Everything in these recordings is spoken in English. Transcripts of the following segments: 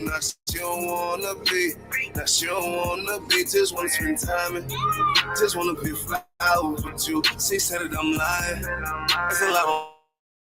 Now she don't wanna be, now she don't wanna be, just wanna spend time and just wanna be flowers with you. She said that I'm lying, there's a lot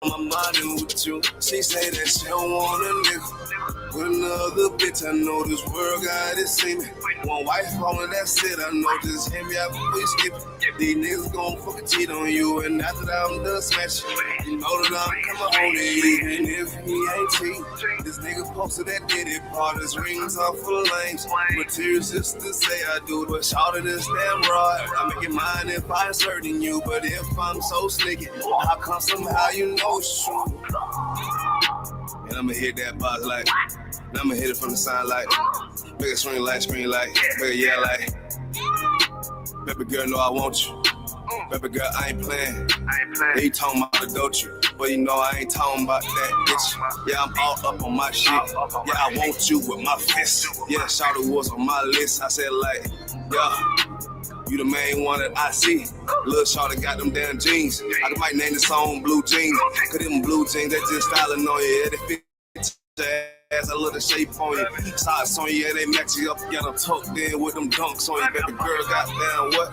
on my mind and with you. She say that she don't want a nigga with another bitch. I know this world got it seeming. One wife falling, that's it. I know just hit me out before you skip it. These niggas gon' fucking cheat on you, and after that I'm done smashing. You know that I'm coming home to you, even if he ain't cheating. This nigga posted that did it, part his rings off full of lanes. Materials just to say I do it, but shout at this damn rod. I make it mine if I insert in you, but if I'm so sneaky, how come somehow you know it's true? And I'ma hit that box like, and I'ma hit it from the side like, make it screen like, make it yell like, baby girl know I want you. Baby girl, I ain't playing. Yeah, you talking about the Dolce, but you know I ain't talking about that bitch. Yeah, I'm all up on my shit. Yeah, I want you with my fist. Yeah, Shawty was on my list. I said like, yeah, you the main one that I see. Lil' Shawty got them damn jeans. I might name the song Blue Jeans. Cause them blue jeans, they just styling on you. Yeah, they fit your ass, a little shape on you. Socks on you, yeah, they match you up. Got them tucked in with them dunks on you. Baby girl, goddamn what?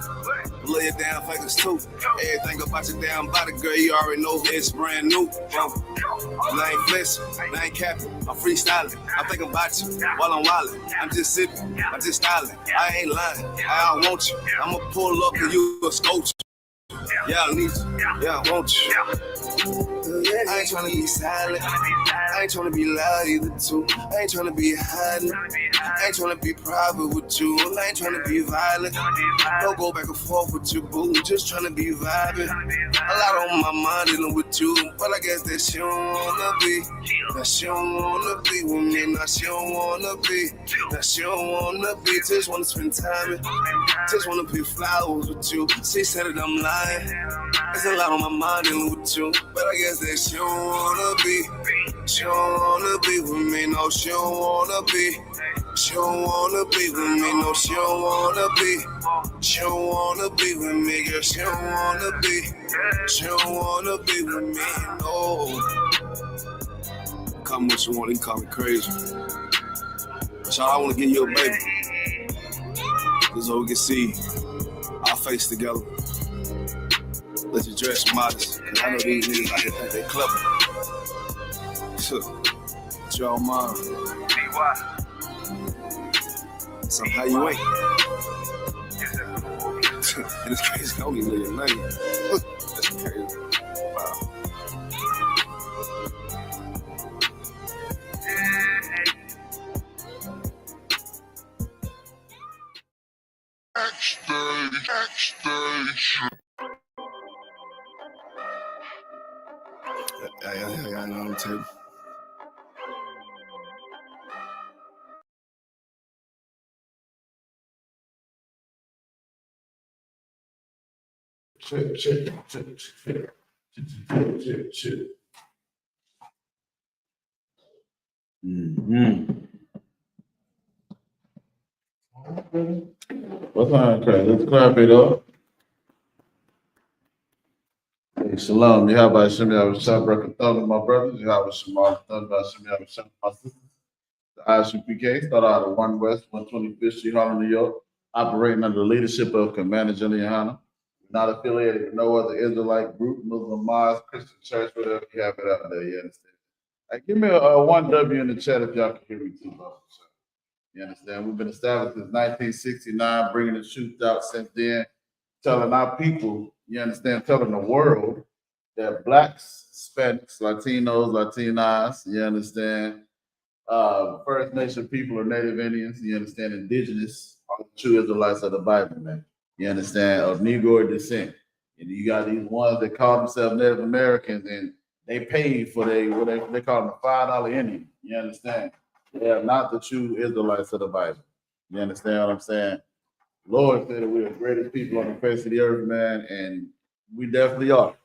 Lay it down fingers too. Everything about your damn body, girl, you already know it's brand new. I ain't flexing, I ain't capping, I'm freestyling. I'm thinking about you while I'm wildin'. I'm just sipping, I'm just styling. I ain't lying, I don't want you. I'ma pull up and you a scoach. Yeah, I need you, yeah, I want you. I ain't tryna be silent, I ain't tryna be loud either too. I ain't tryna be hiding, I ain't tryna be private with you. I ain't tryna be violent, don't go back and forth with you, boo. Just tryna be vibing. A lot on my mind dealing with you, but I guess that she don't wanna be. That she don't wanna be with me, now she don't wanna be. That she don't wanna be, just wanna spend time and just wanna pick flowers with you. She said that I'm lying, there's a lot on my mind dealing with you, but I guess that she don't wanna be. She don't wanna be with me, no, she don't wanna be. She don't wanna be with me, no, she don't wanna be. She don't wanna be with me, girl, she don't wanna be. She don't wanna be with me, no. Call me what you want, you can call me crazy. So I wanna give you a baby, just so we can see our face together. Let you dress modest, cause I know these niggas out here think they clever. It's your mom. Somehow you ain't. And it's crazy, I don't even know your name. That's crazy. Wow. I know I'm too. Check. What's on, Craig? Let's clap it up. Hey, shalom. YAHANNA, my brothers. YAHANNA, my sisters. The I.S.U.P.K. started out of 1 West, 125th Street, Harlem, New York, operating under the leadership of Commander General YAHANNA. Not affiliated with no other Israelite group, Muslim mosque, Christian church, whatever you have it out there. You understand? Hey, give me a 1 W in the chat if y'all can hear me too, bro. You understand? We've been established since 1969, bringing the truth out since then, telling our people, you understand, telling the world that blacks, Hispanics, Latinos, Latinas, you understand, First Nation people or Native Indians, you understand, indigenous are the true Israelites of the Bible, man. You understand, of Negro descent. And you got these ones that call themselves Native Americans and they paid for what they call them a $5 Indian. You understand? They are not the true Israelites of the Bible. You understand what I'm saying? Lord said that we're the greatest people on the face of the earth, man, and we definitely are.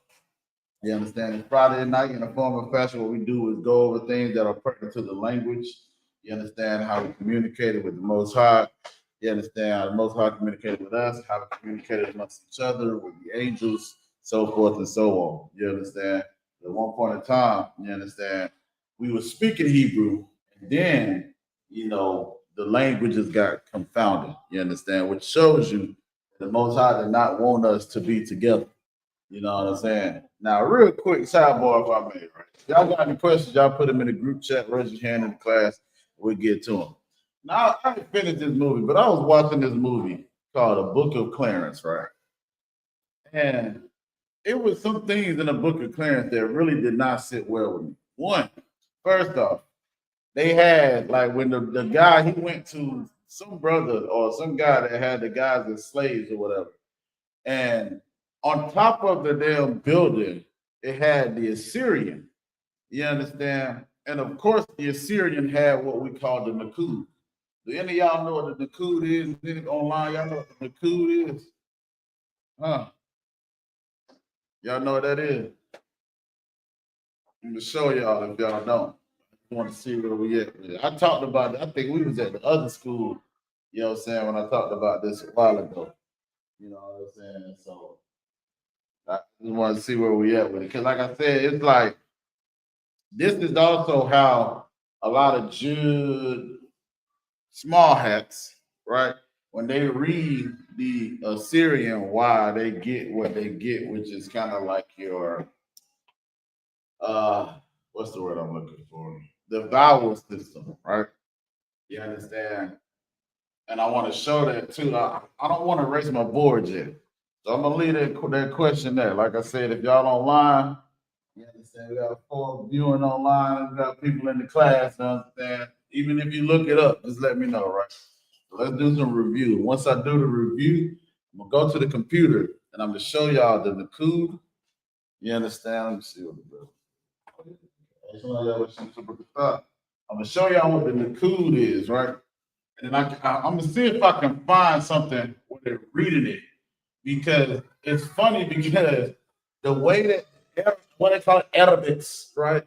You understand? It's Friday night in a form of fashion. What we do is go over things that are pertinent to the language. You understand how we communicated with the Most High. You understand how the Most High communicated with us, how we communicated amongst each other, with the angels, so forth and so on. You understand? At one point in time, you understand, we were speaking Hebrew, and then, the languages got confounded. You understand? Which shows you the Most High did not want us to be together. You know what I'm saying? Now, real quick sidebar, if I may, right? Y'all got any questions? Y'all put them in the group chat, raise your hand in the class. We'll get to them. Now, I didn't finish this movie, but I was watching this movie called A Book of Clarence, right? And it was some things in the Book of Clarence that really did not sit well with me. One, first off, they had like when the guy he went to some brother or some guy that had the guys as slaves or whatever, and on top of the damn building, it had the Assyrian. You understand? And of course, the Assyrian had what we call the Nakud. Do any of y'all know what the Nakud is? Any online, y'all know what the Nakud is? Huh? Y'all know what that is? I'm gonna show y'all if y'all don't. I want to see where we at. I talked about it. I think we was at the other school, you know what I'm saying, when I talked about this a while ago. You know what I'm saying? So I just want to see where we at with it. Because like I said, it's like this is also how a lot of Jude small hats, right? When they read the Assyrian, why they get what they get, which is kind of like your what's the word I'm looking for? The vowel system, right? You understand? And I want to show that too. I don't want to erase my board yet. So I'm gonna leave that question there. Like I said, if y'all online, you understand, we got 4 viewing online, we got people in the class, you understand? Even if you look it up, just let me know, right? So let's do some review. Once I do the review, I'm gonna go to the computer and I'm gonna show y'all the code. You understand? Let me see what it does. I'm gonna show y'all what the Nakud is, right? And then I'm gonna see if I can find something where they're reading it because it's funny because the way that what they call Arabics, right?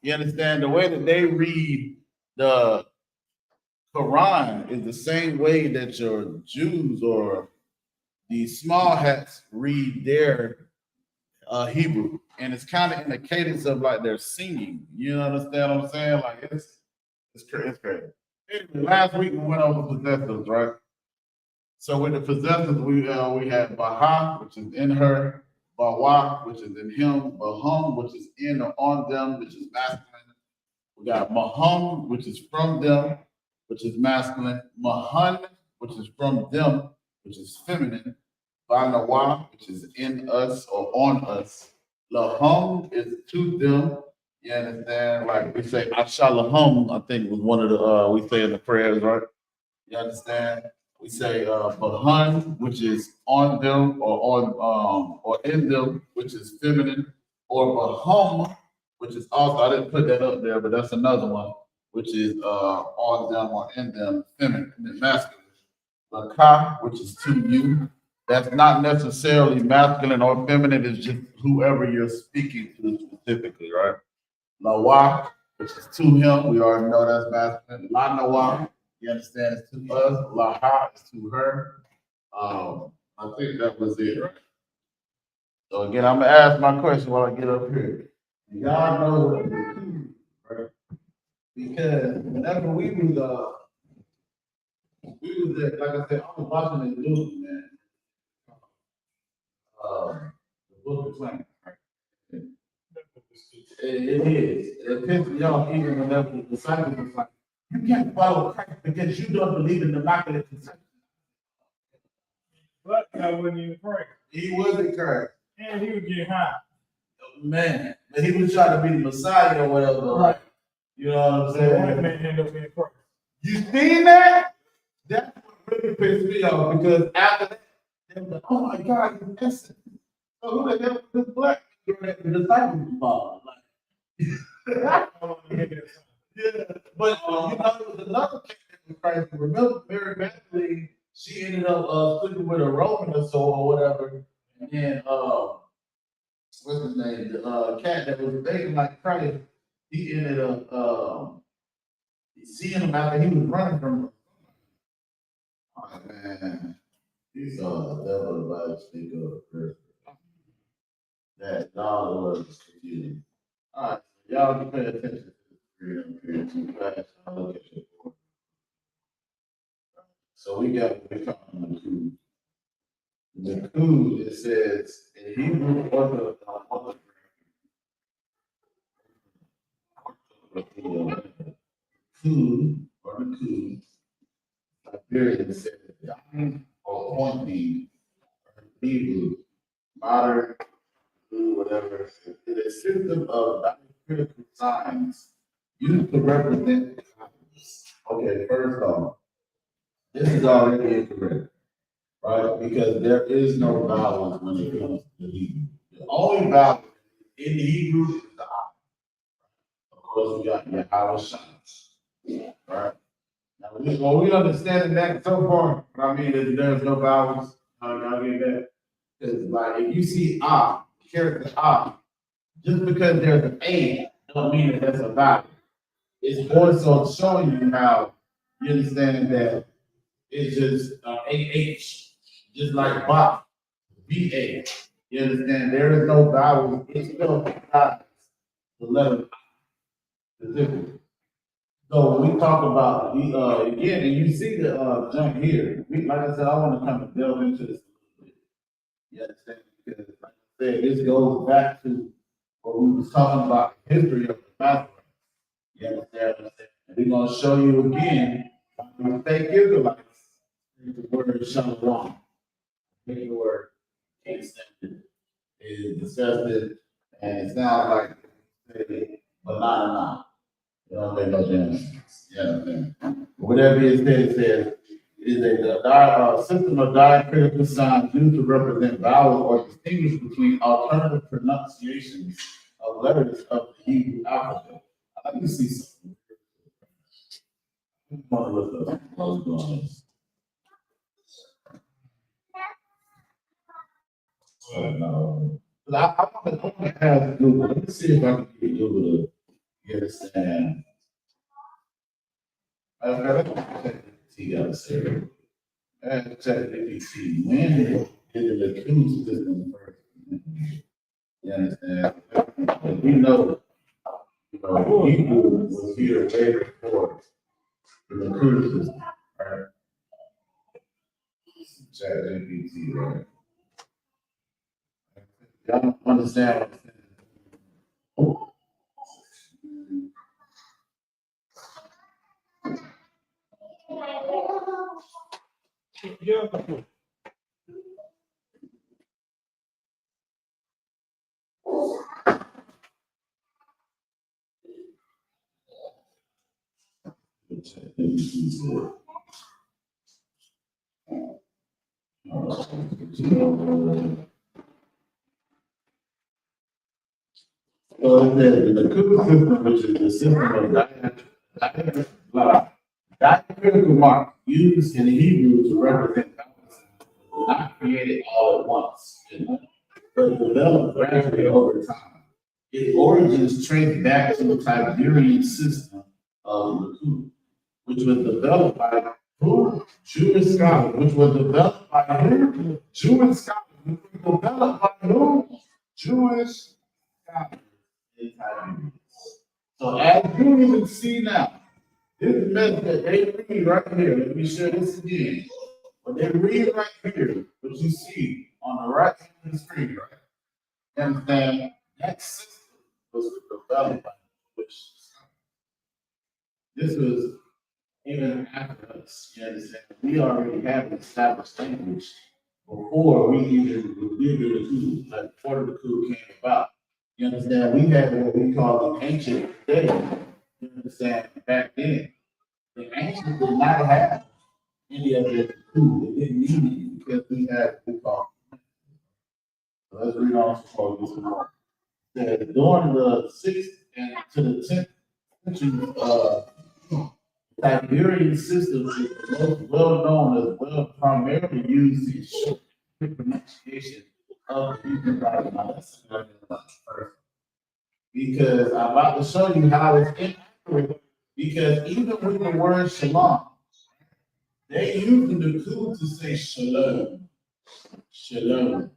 You understand the way that they read the Quran is the same way that your Jews or the small hats read their Hebrew, and it's kind of in the cadence of like they're singing. You understand what I'm saying? Like it's crazy. Anyway, last week we went over possessives, right? So with the possessors, we had Baha, which is in her, Bawa, which is in him, Bahum, which is in or on them, which is masculine. We got Mahum, which is from them, which is masculine. Mahan, which is from them, which is feminine. Banawa, which is in us or on us. Lahum is to them. You understand? Like we say, Ashalahum, I think was one of the we say in the prayers, right? You understand? We say Bahan, which is on them or in them, which is feminine, or Bahum, which is also I didn't put that up there, but that's another one, which is on them or in them, feminine and masculine. Lakah, which is to you. That's not necessarily masculine or feminine, it's just whoever you're speaking to specifically, right? Lawa, which is to him. We already know that's masculine. La Nawa, you understand, it's to us. Laha is to her. I think that was it, right? So again, I'm gonna ask my question while I get up here. Y'all know what the two, right? Because whenever we was at, like I said, I was watching this movie, man. The Book of Clarence. It is. It pisses me off even whenever the disciples was like, you can't follow Christ because you don't believe in the Immaculate Conception. But I wasn't even praying. He wasn't Christ. And he would get high. Man, but he was trying to be the Messiah or whatever. Right. You know what I'm So saying? one man ended up being Christ. You seen that? That's what really pissed me off because after that, they were like, oh my God, he's innocent. So who the hell is this black man that the disciples involved? Like, yeah, but you know, there was another case with Christ. Remember Mary Magdalene, she ended up sleeping with a Roman or so or whatever. And then what's his name? The cat that was dating like Christ, he ended up seeing him after he was running from her. Oh man. He saw the devil about to speak of that God was confusing. All right, y'all can pay attention to this freedom period too fast. I'll look at you. So we got what we call the Kud. The Kud, it says in Hebrew Orthodox, Kud or the Kud, Liberian says dying or pointing, Hebrew, modern, whatever. It is a system of diacritical signs used to represent the times. Okay, first off, this is already incorrect, right? Because there is no vowels when it comes to Hebrew. The only vowel in the Hebrew is the I. Of course, we got YAHANNA, right? Now, we understand that so far. I mean, there's no vowels. Y'all get that? Because, like, if you see the character just because there's an A, don't mean that that's a vowel. It's more so showing you how you understand that it's just AH, just like Bach, BA. You understand? There is no vowel. It's still the letter specifically. So when we talk about again, and you see the jump here. Like I said, I want to kind of delve into this a little bit. You understand? Because like I said, this goes back to what we was talking about, the history of the background. You understand what I'm saying? And we're gonna show you again the fake Israelites the word SHALAM. The word can't stand it. Is disgusted and it sounds like banana. It don't make no damn sense. Yeah, whatever it says is a system of diacritical signs used to represent vowels or distinguish between alternative pronunciations of letters of the Hebrew alphabet. Let me see something. I want to look up what's going on. No. I want to have Google. Let me see if I can get Google to get a stand. I've got to check the got to say. I have to check the when did the Q system first? You understand? And we know, Hebrew was here way before the Q system, right? Chat GPT, right? Y'all don't understand what I'm saying. Yeah. Chat GPT. So the Q system, which is the system of diacritical marks used in Hebrew to represent balance, not created all at once, but developed gradually over time. Its origins trace back to the Tiberian system of the Q, which was developed by who? Jewish scholars, which was developed by who? Jewish scholars, which was developed by who? Jewish scholars in Tiberias. So as you can see now, this method that they read right here, let me share this again. What they read right here, what you see on the right hand of the screen, right? You understand? That system was developed by Jewish scholars. This was even after us, you understand? We already have an established language before we even were given the coup, like before the coup came about. You understand? We had what we call the ancient day. You understand? Back then, the ancients did not have any of the coup. They didn't need it because we had what we call. So let's read on some more. During the 6th and to the 10th century, Tiberian system is the most well known as well, primarily used in short pronunciation of the Hebrew Bible. Now, that's first. Because I'm about to show you how it's inaccurate. Because even with the word shalom, they use the coup to say shalom. Shalom.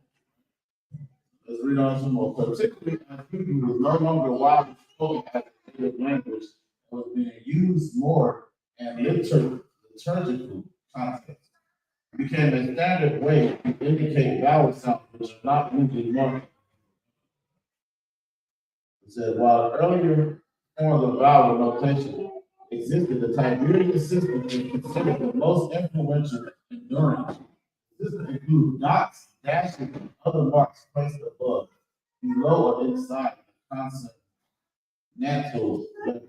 Let's read on some more. Particularly as Hebrew was no longer widely spoken as a native language, was being used more and liturgical context. It became a standard way to indicate vowel sounds which are not usually marked. It said, while earlier forms of vowel notation existed, the Tiberian system is considered the most influential and enduring. This includes dots, dashes, and other marks placed above, below, or inside the consonant natural letter.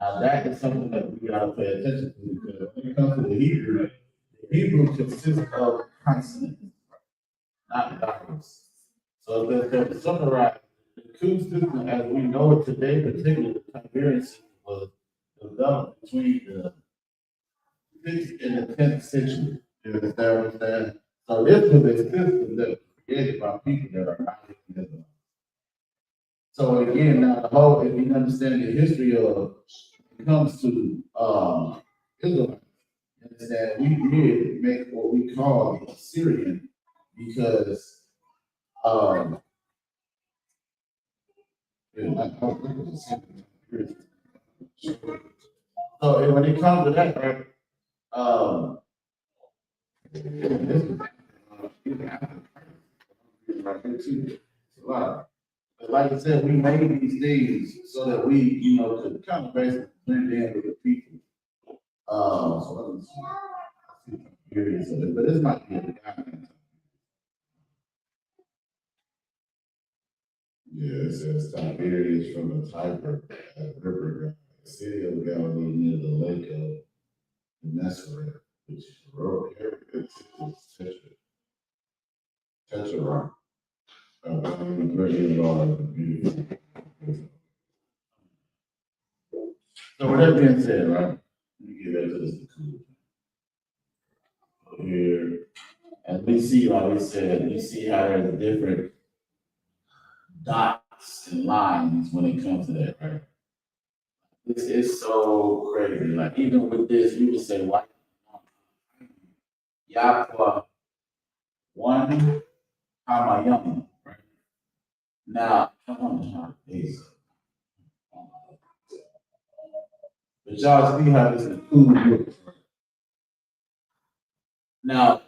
Now that is something that we gotta pay attention to because when it comes to the Hebrew consists of consonants, not vowels. So to summarize, the coup system as we know it today, particularly the Tiberian system, was developed between the 6th and the 10th century. You understand what I'm saying? So this was a system that was created by people that are not Israelites. So again, now the whole, if you understand the history of when it comes to Israelites, you understand we did make what we call the Assyrian because so when it comes to that, right? Like I said, we made these things so that we, could kind of basically blend in with the people. So let me see. But this might be a guy. Yeah, it says Tiberius from the Tiber River, the city of Galilee near the lake of Gennesaret, which is the rural area of Tetrarch. Very large and beautiful. So with that being said, right, let me get back to this here. As we see, like we said, we see how there's different dots and lines when it comes to that, right? This is so crazy. Like even with this, you would say, "Why Yahweh one Hamayim?" Right now, come on, please. But y'all see how this is food. Now,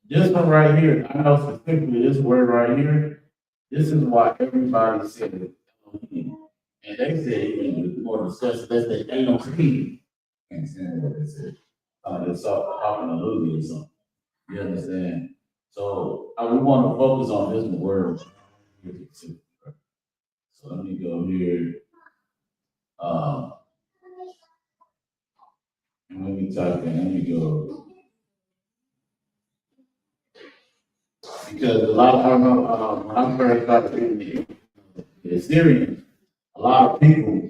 this one right here, I know specifically this word right here. This is why everybody said Elohim. And they said even more disgusting, they said Elohim. Can't stand what they said. It's talking a little bit or something. You understand? So we want to focus on this word. So let me go here. And let me type in, let me go. Because a lot of, I don't know, when I first started reading the Assyrian, a lot of people,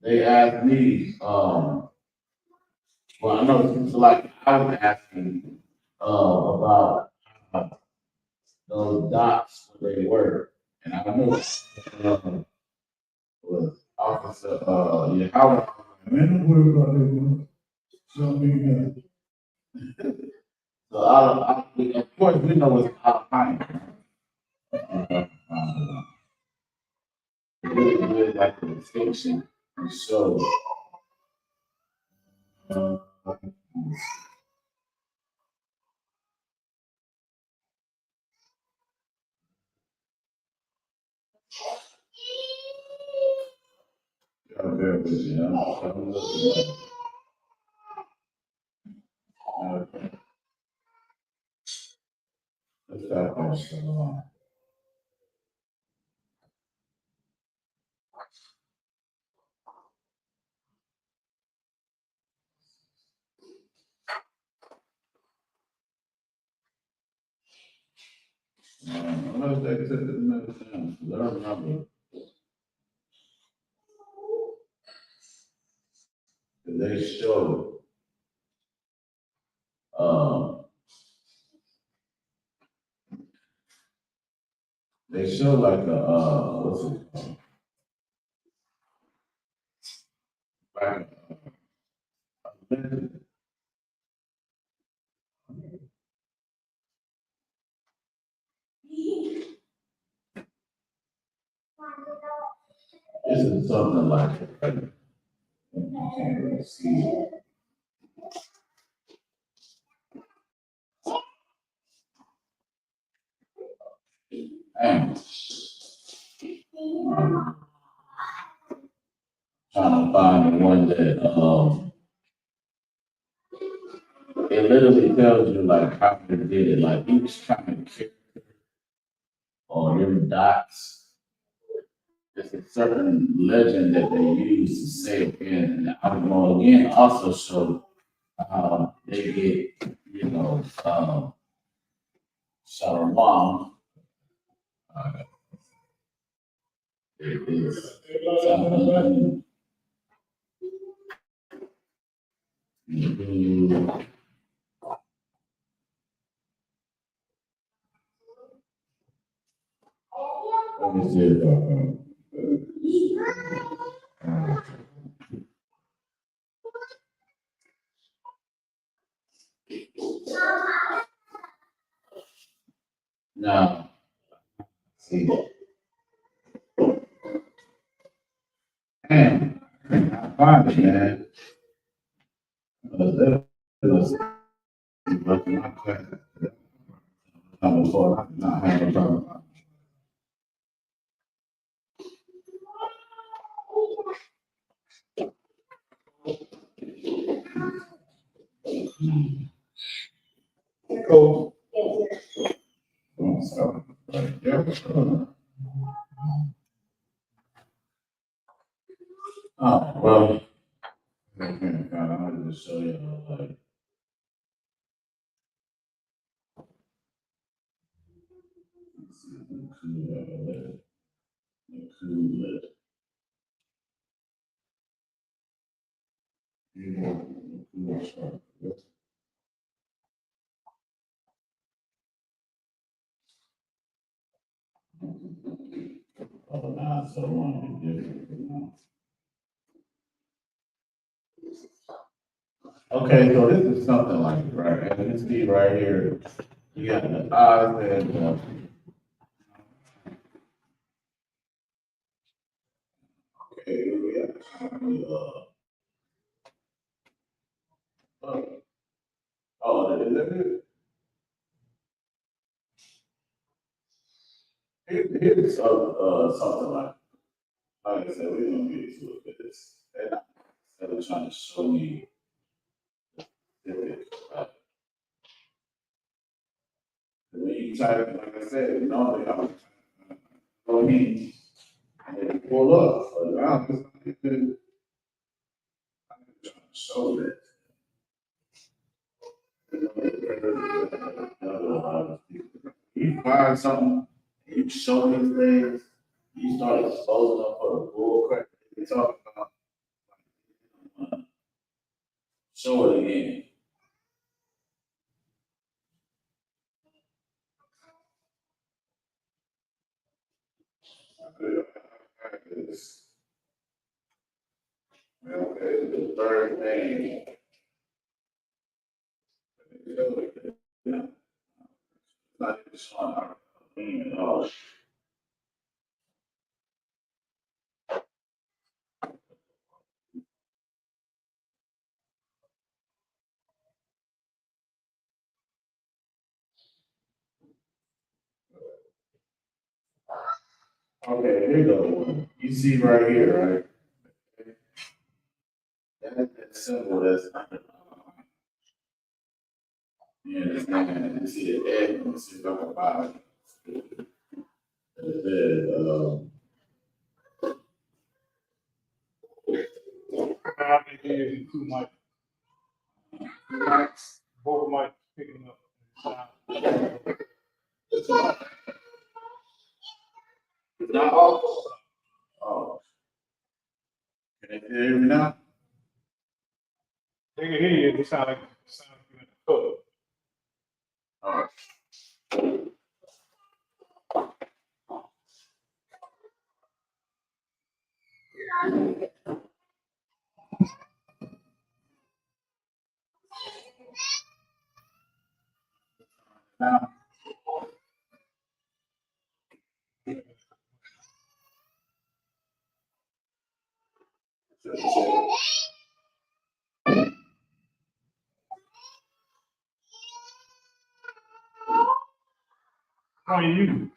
they asked me, well, I know it's like I was asking about those dots where they were, and I know was Officer Yahweh. Man, don't worry about that. Show me that. So of course, we know it's out of time. Really like the distinction and show. I'm very with you. I'm looking at it. Let's talk about Shalom. Let's take it to the next thing. Learn number. They show like a what's it called? Like a legend. This is something like you can't really see it. Man. Trying to find the one that it literally tells you like how they did it, like each kind of character or them dots. It's a certain legend that they use to say it in. And the album again also show how they get, Shalom. It is something. What is it? Now, see, man, I find it, man. That was my class. Before, I did not have a problem. Cool. So, yeah. Oh, well, I'm just show you, like, let's see, cool, oh, nah, so I want to be different, Okay, so this is something like it, right? As you can see right here, you got the eyes and okay, we got oh, is that it? Here's something like I said, we don't get into it, but it's instead of trying to show me specific, when you try to, like I said, normally I would go in and pull up, but now I'm trying to show that. You find something, you show these things, you start exposing them for the bull crap they talking about, show it again. This, okay, the third thing. Not even showing our opinion at all. Okay, here you go. You see right here, right? That symbol that's under. You understand? You see the egg, you see the upper body. It says, I think he using two mics. Both mics picking up sound. it's not off. Oh. Can they hear me now? They can hear you. It sound like you in the cook. All right. Now, How are you?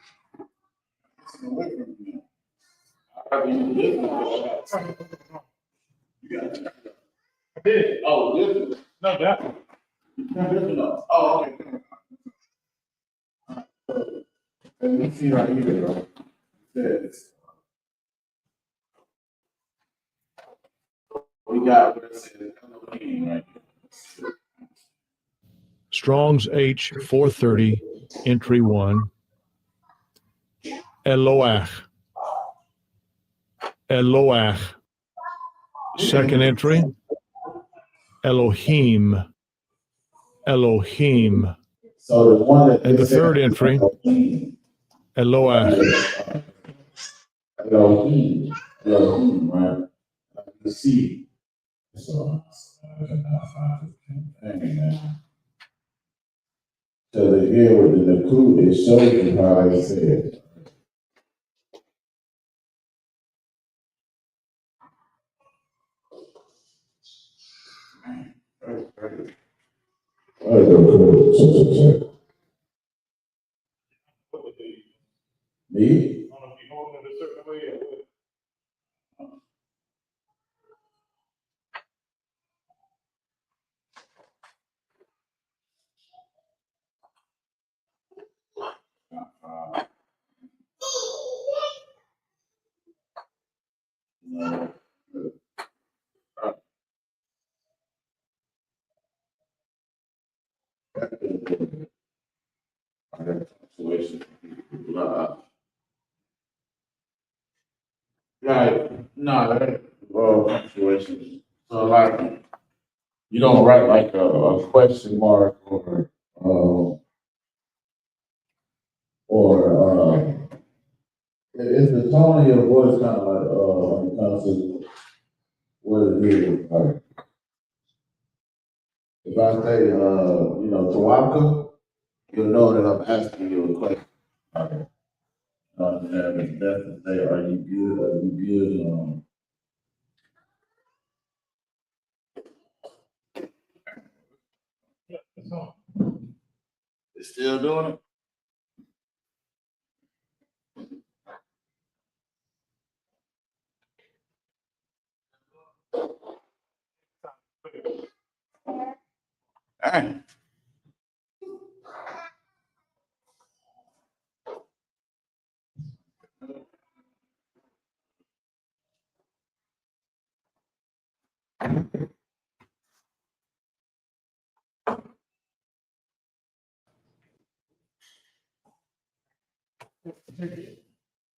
I did. Oh, this is. No, that. Oh, okay. Let me see right here. This. We got what it says Elohim right here. Strong's H 430, entry 1. Eloach. Eloach. Second entry. Elohim. Elohim. So the one that And the third entry. Eloach. Elohim, Elohim, right? The seed. So, so the here with the Nakud, it shows you how it says. Me? I don't know if you hold it a certain way or what. Right, no, that punctuation. So like, you don't write like a question mark or is the tone of your voice kind of like when it comes to what it is? Like, if I say Tawaka, you'll know that I'm asking you a question. Okay. That's to say, are you good? Are you good? Yeah, it's on. It's still doing it? Dang.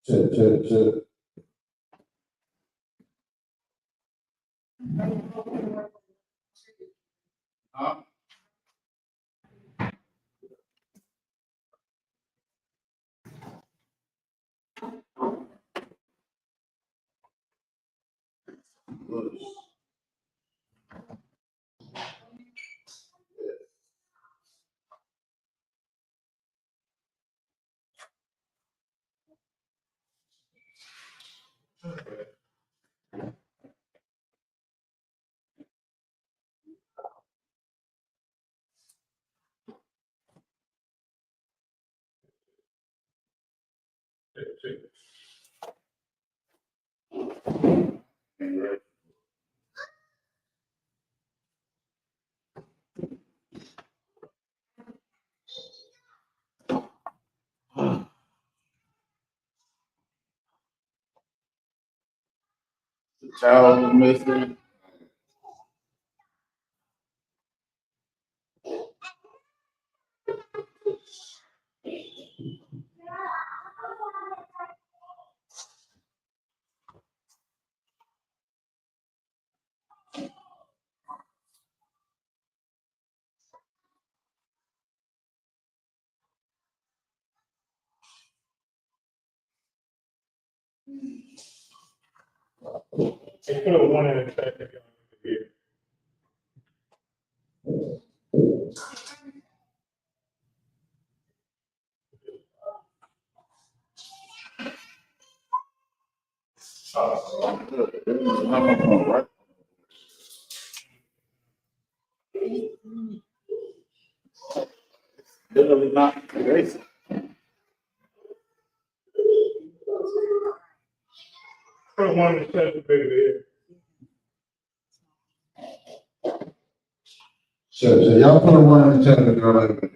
Check. Huh? The child was missing. They put a one in the back if y'all need to hear. Right? Literally not racing. put one in the chest, baby. So y'all put one in the chat if y'all like it.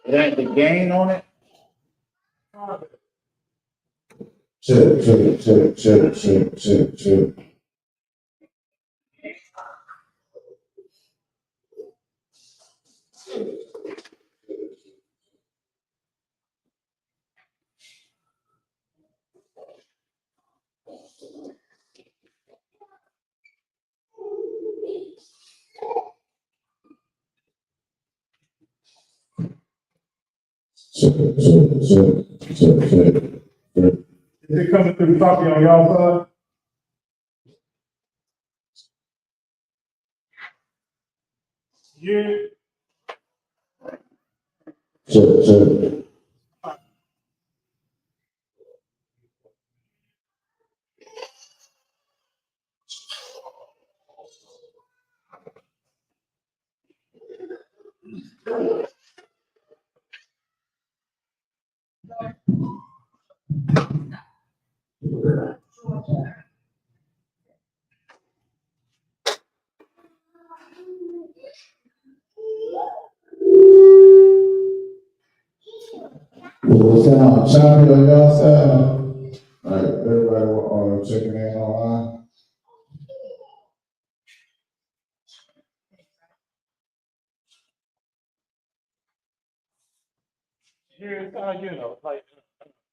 It ain't the gain on it. Check. Check. Is it coming through copy on y'all side? Yeah. Check. What's on? Shout on y'all side. All right, everybody checking in online. Yeah, it's kind of, like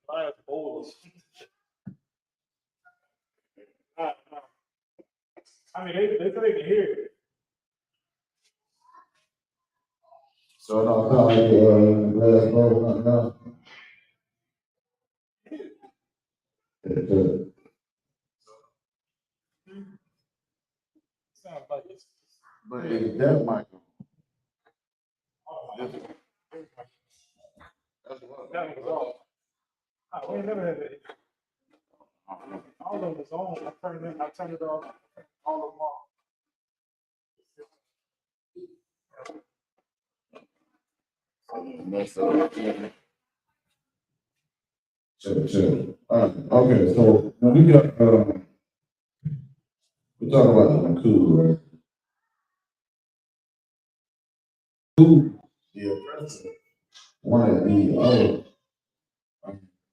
glass bowls. I mean, they say they can hear it. So it don't sound like glass bowl right now. Sounds like it's. But it's that mic. That's what. That was off. We ain't never had that. All of them is on. I turned it off. All of them off. Check. Okay, so when we got we talk about the cool, right? Cool, the oppressor. One of the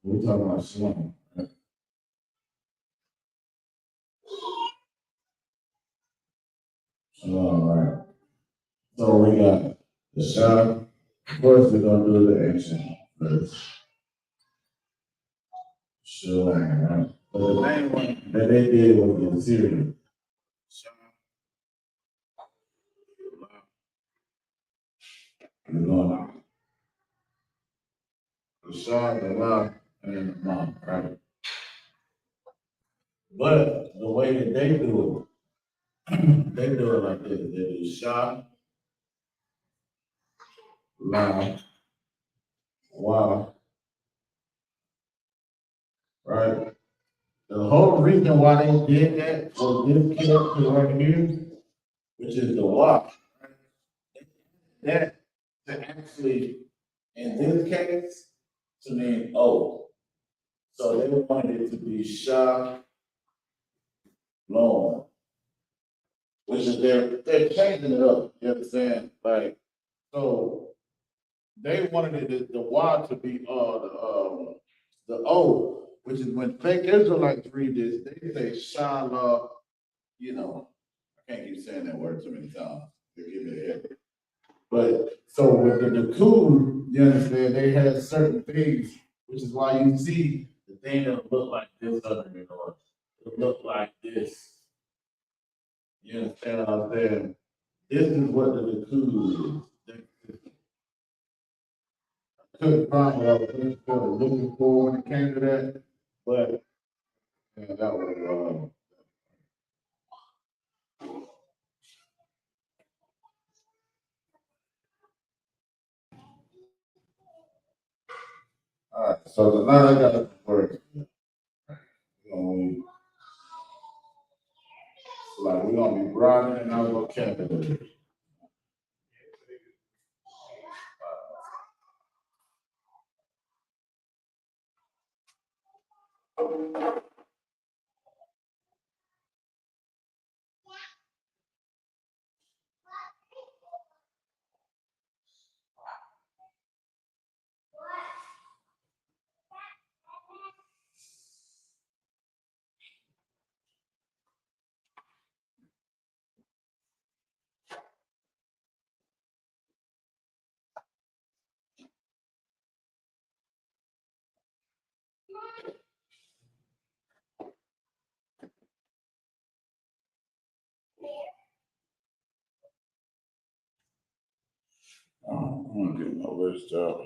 we talking about SHALAM. SHALAM, right? So we got the shop. First, we're gonna do the action first. SHALAM, right? But the main one that they did was the Syrian. We're going the shop, the law, and the mom, right? But the way that they do it, they do it like this. They do shop, law, wow, right? The whole reason why they did that was this character right here, which is the WAP. That to actually, in this case, to mean O. So they wanted it to be Shah Long, which is they're changing it up. You understand? Like, so they wanted it the Y to be the O, which is when fake Israelites read this, they say Shala, I can't keep saying that word too many times. They give me a headache. But so with the cool, you understand, they had certain things, which is why you see the thing that look like this under it, or it look like this. You understand what I'm saying? This is what the cool is. I couldn't find what I was looking for when it came to that, but yeah, that was all right. So the line I got for Canada. I'm gonna get my list out.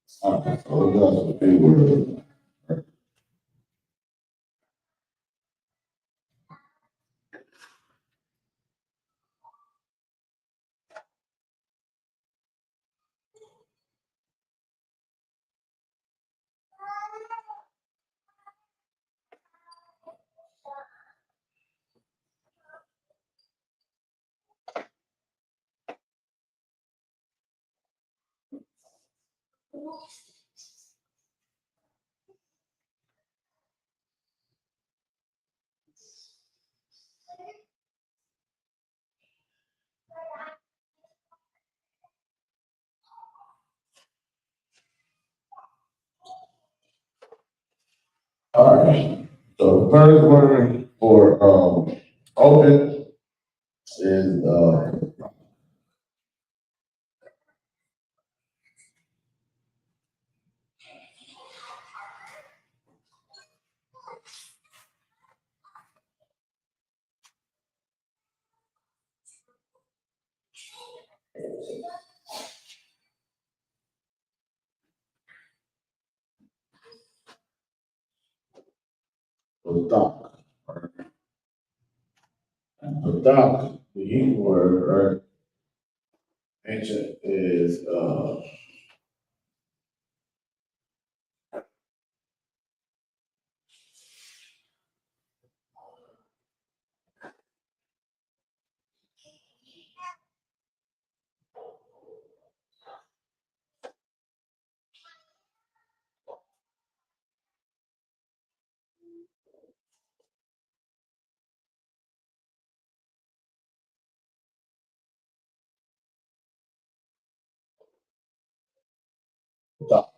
So that's the word. All right. So the first word for open is doc. The doc, the Hebrew word, right? Ancient is doc.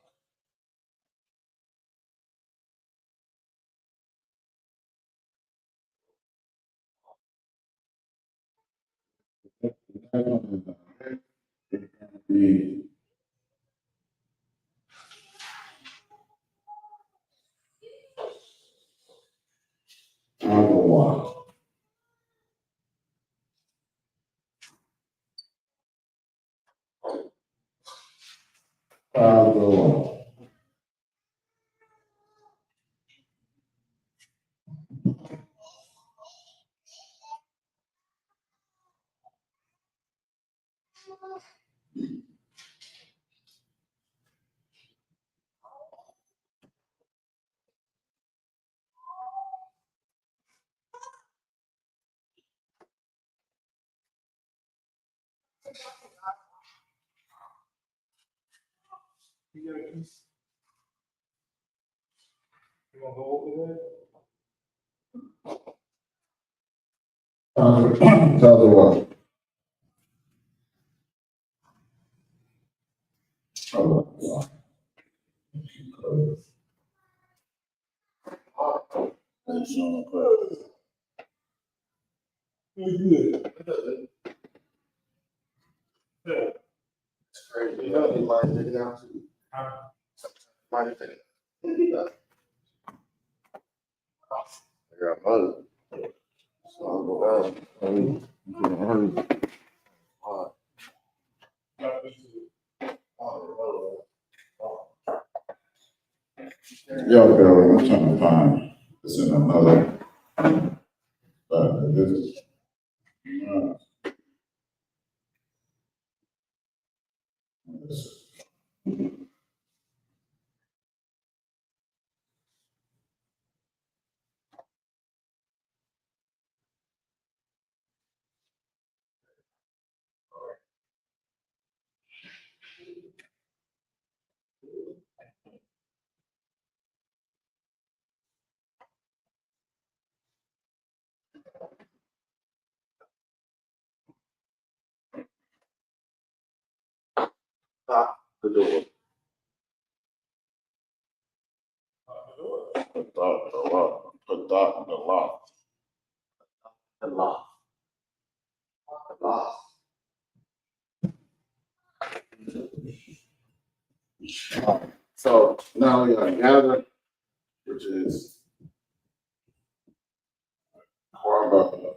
The Iowa. Iowa. You got a piece? You gonna go over there? Iowa. Good. Yeah. Crazy. You know, he might take it out. Might take it. I got mother. So I'll go out. Yo, Bill, I'm trying to find this in another. This is. Stop the door. Put that in the lock. Put that in the lock. The lock. The lock. So now we are gathered, which is Korban.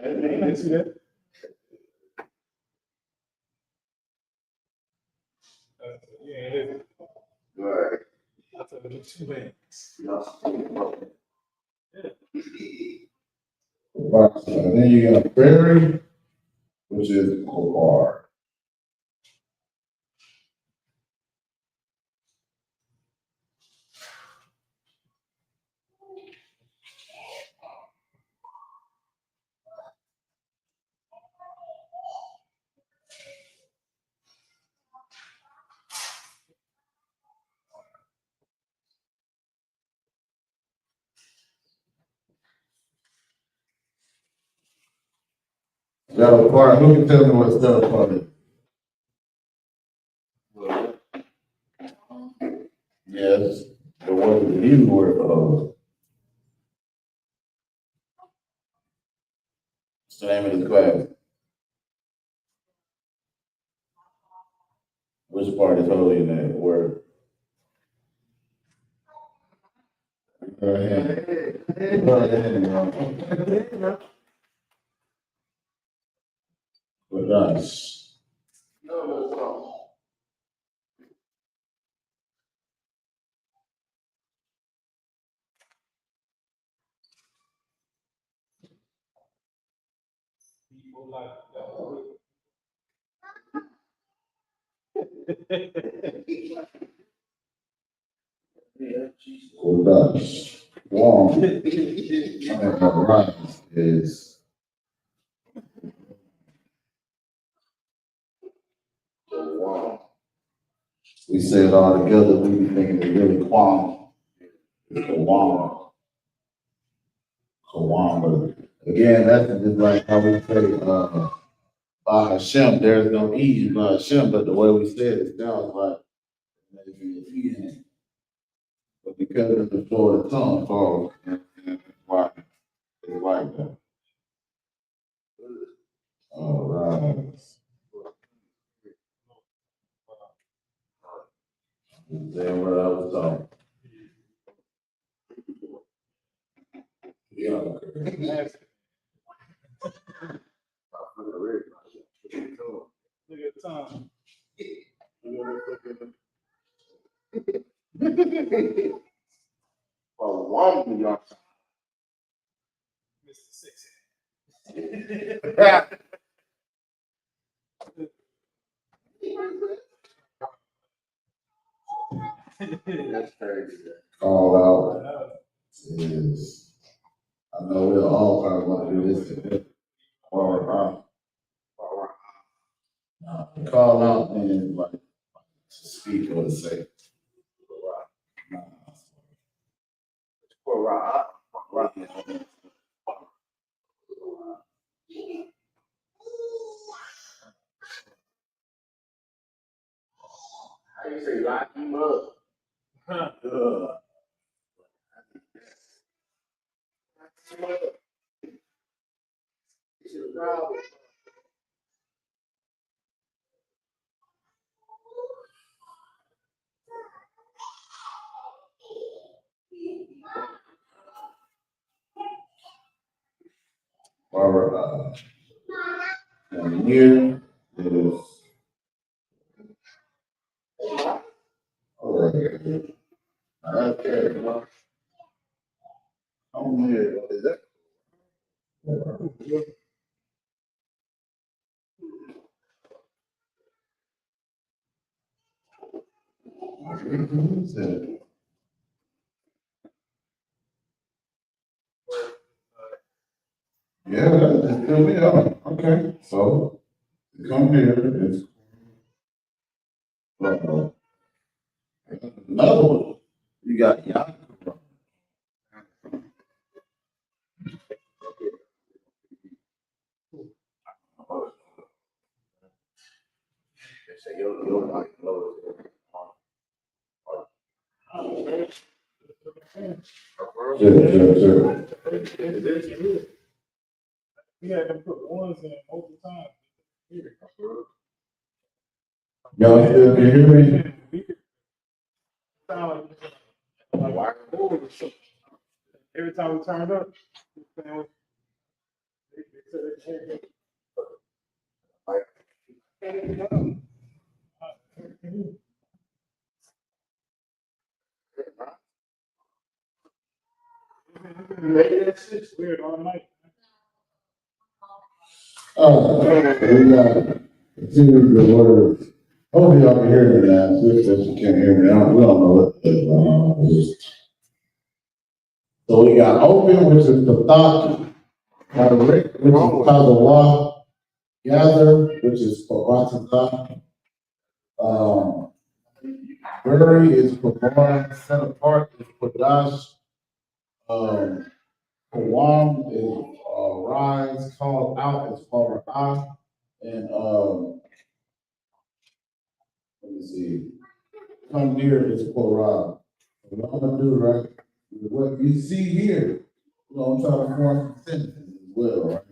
I didn't see that. Yeah, it is. Right. That's a little too bad. Right. And then you got Berry, which is Kobar. That'll part. Who can tell me what's that'll part? Yes, the word the Hebrew word for what's the name of this class? Which part is holy in that word? Go ahead. Go ahead. Qadash. People like Qadash. Wrong. Right is wow. We say it all together, we be thinking it's really Kwam. It's Kawam. Kawam. But again, that's just like how we say by Hashem, there's no E in by Hashem, but the way we say it, it sounds like there's an E in it. But because of the Florida tongue falls, and that's why it's like that. All right. Then what I was talking. Yeah. look at Tom. Oh, wow, y'all. Mr. Six. That's crazy. Call out is, I know we'll all probably want to do this today. Or, call out and like to speak or to say. How you say lock him up? Our and here is okay. On here, what is that? Yeah, that's still me up. Okay, so come here. It's another one. You got YAHANNA. Sure. We had to put ones in multiple times. Y'all still can hear me? Sound like every time we turned up, it's weird all night. We got continue the words. Hopefully y'all can hear me now. If you can't hear me, we don't know what the is. So we got open, which is the thought, direct, which is Qadash, gather, which is Fayetteville. Bury is perform, set apart is Qadash. Kawam is rise, call out is I. And let me see, come near is Korah. What I'm gonna do, right? What you see here, I'm trying to form some sentences as well, right?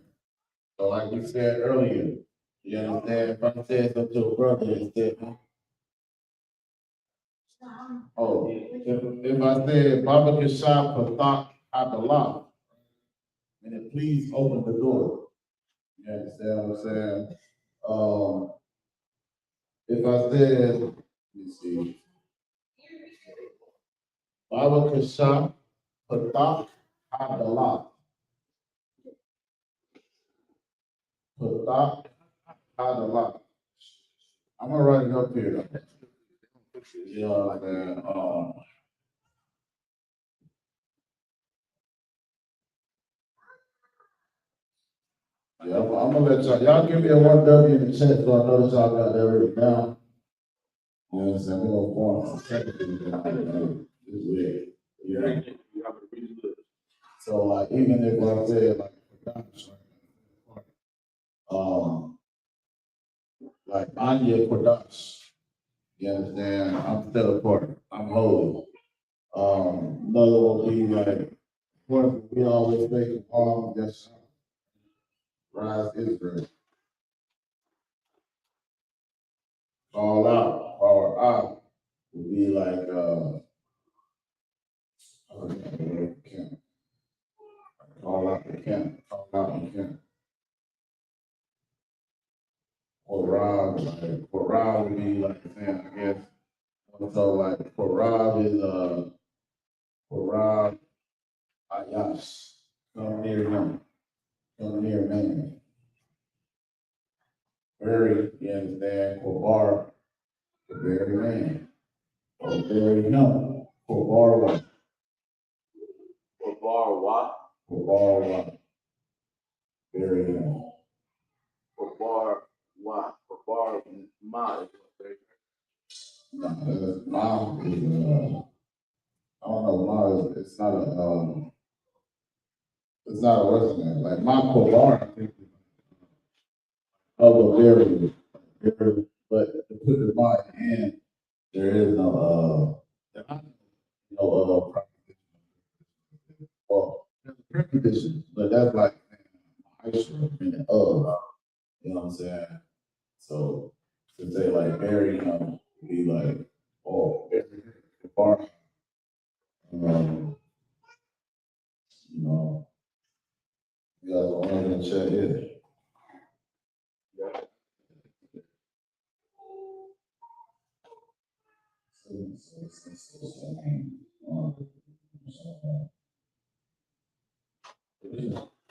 So like we said earlier, you understand, if I said something to a brother and said, oh, if I said, Baba Kashab Pathak Adalah, and it please open the door. You understand what I'm saying? If I said, let me see, Baba Kashab Pathak Adalah. Pathak Adalah. I'm gonna write it up here. You know what I'm saying? Yeah, I'm gonna let y'all give me a 1W in the chat so I know that y'all got that written down. You know what I'm saying? We're gonna form some sentences. This way. Yeah. So like even if I say like Anya Qadash, you understand? I'm still apart. I'm holy. Another will be like what we always make a palm, yes, rise Israel. Call out, power out would be like camp. Call out the camp, call out the camp. Or Rob, like for Rob would be like man, I guess. So like for Rob is for Rob I.S.U.P.K. Come near him, come near man. Bury, you understand, for bar, to bury man. Or bury him, for bar what? For bar what? For bar what? Bury him. For bar what? For bar ma. No, ma is I don't know, ma is, it's not a what's name, like my bar, I think of a very, but to put the ma in, there is no, well, there's a precondition to say like Barry, be like, oh, Barry, the bar, you know, you guys are only gonna check it.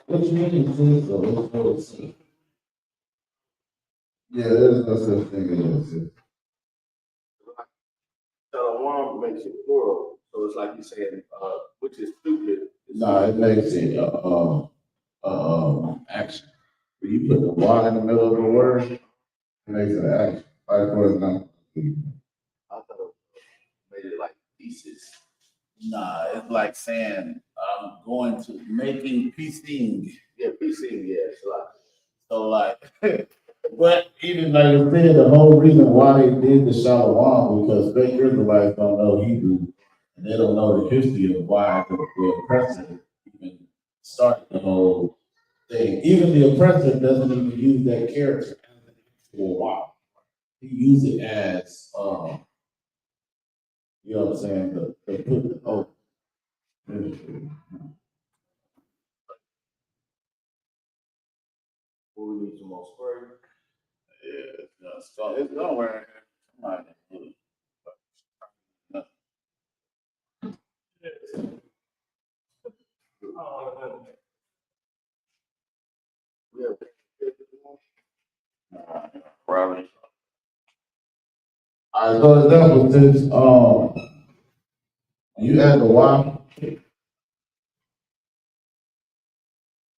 What you mean, sis? So, yeah, there's no such thing as sis. Shalom makes it plural, so it's like you saying, which is stupid. No, it makes it action. When you put the Y in the middle of a word, it makes it an action. Like for example, I thought it made it like pieces. nah, it's like saying I'm going to making piecing. Yeah, piecing, yeah, it's like. So like, but even like I said, the whole reason why they did the Shalom because fake Israelites don't know Hebrew and they don't know the history of why the oppressor even started the whole thing. Even the oppressor doesn't even use that character as an actual why. He uses it as you know what I'm saying, to put the We need some more spray. yeah, it's nowhere. Probably. All right, so example, since you add the Y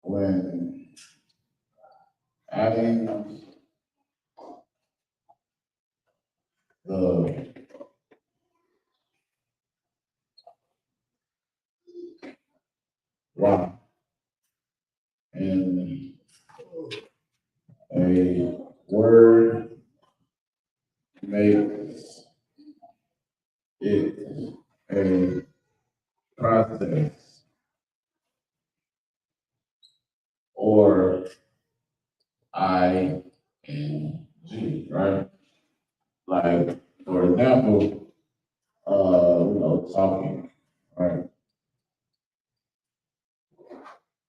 when adding the Y in a word makes it a process or ING, right? Like, for example, talking, right?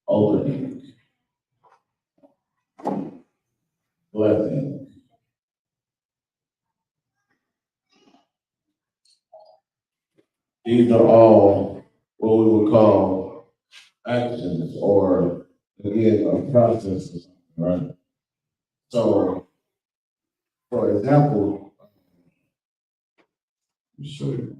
Opening, blessing. These are all what we would call actions or, again, a process, or something, right? So, for example, let me show you.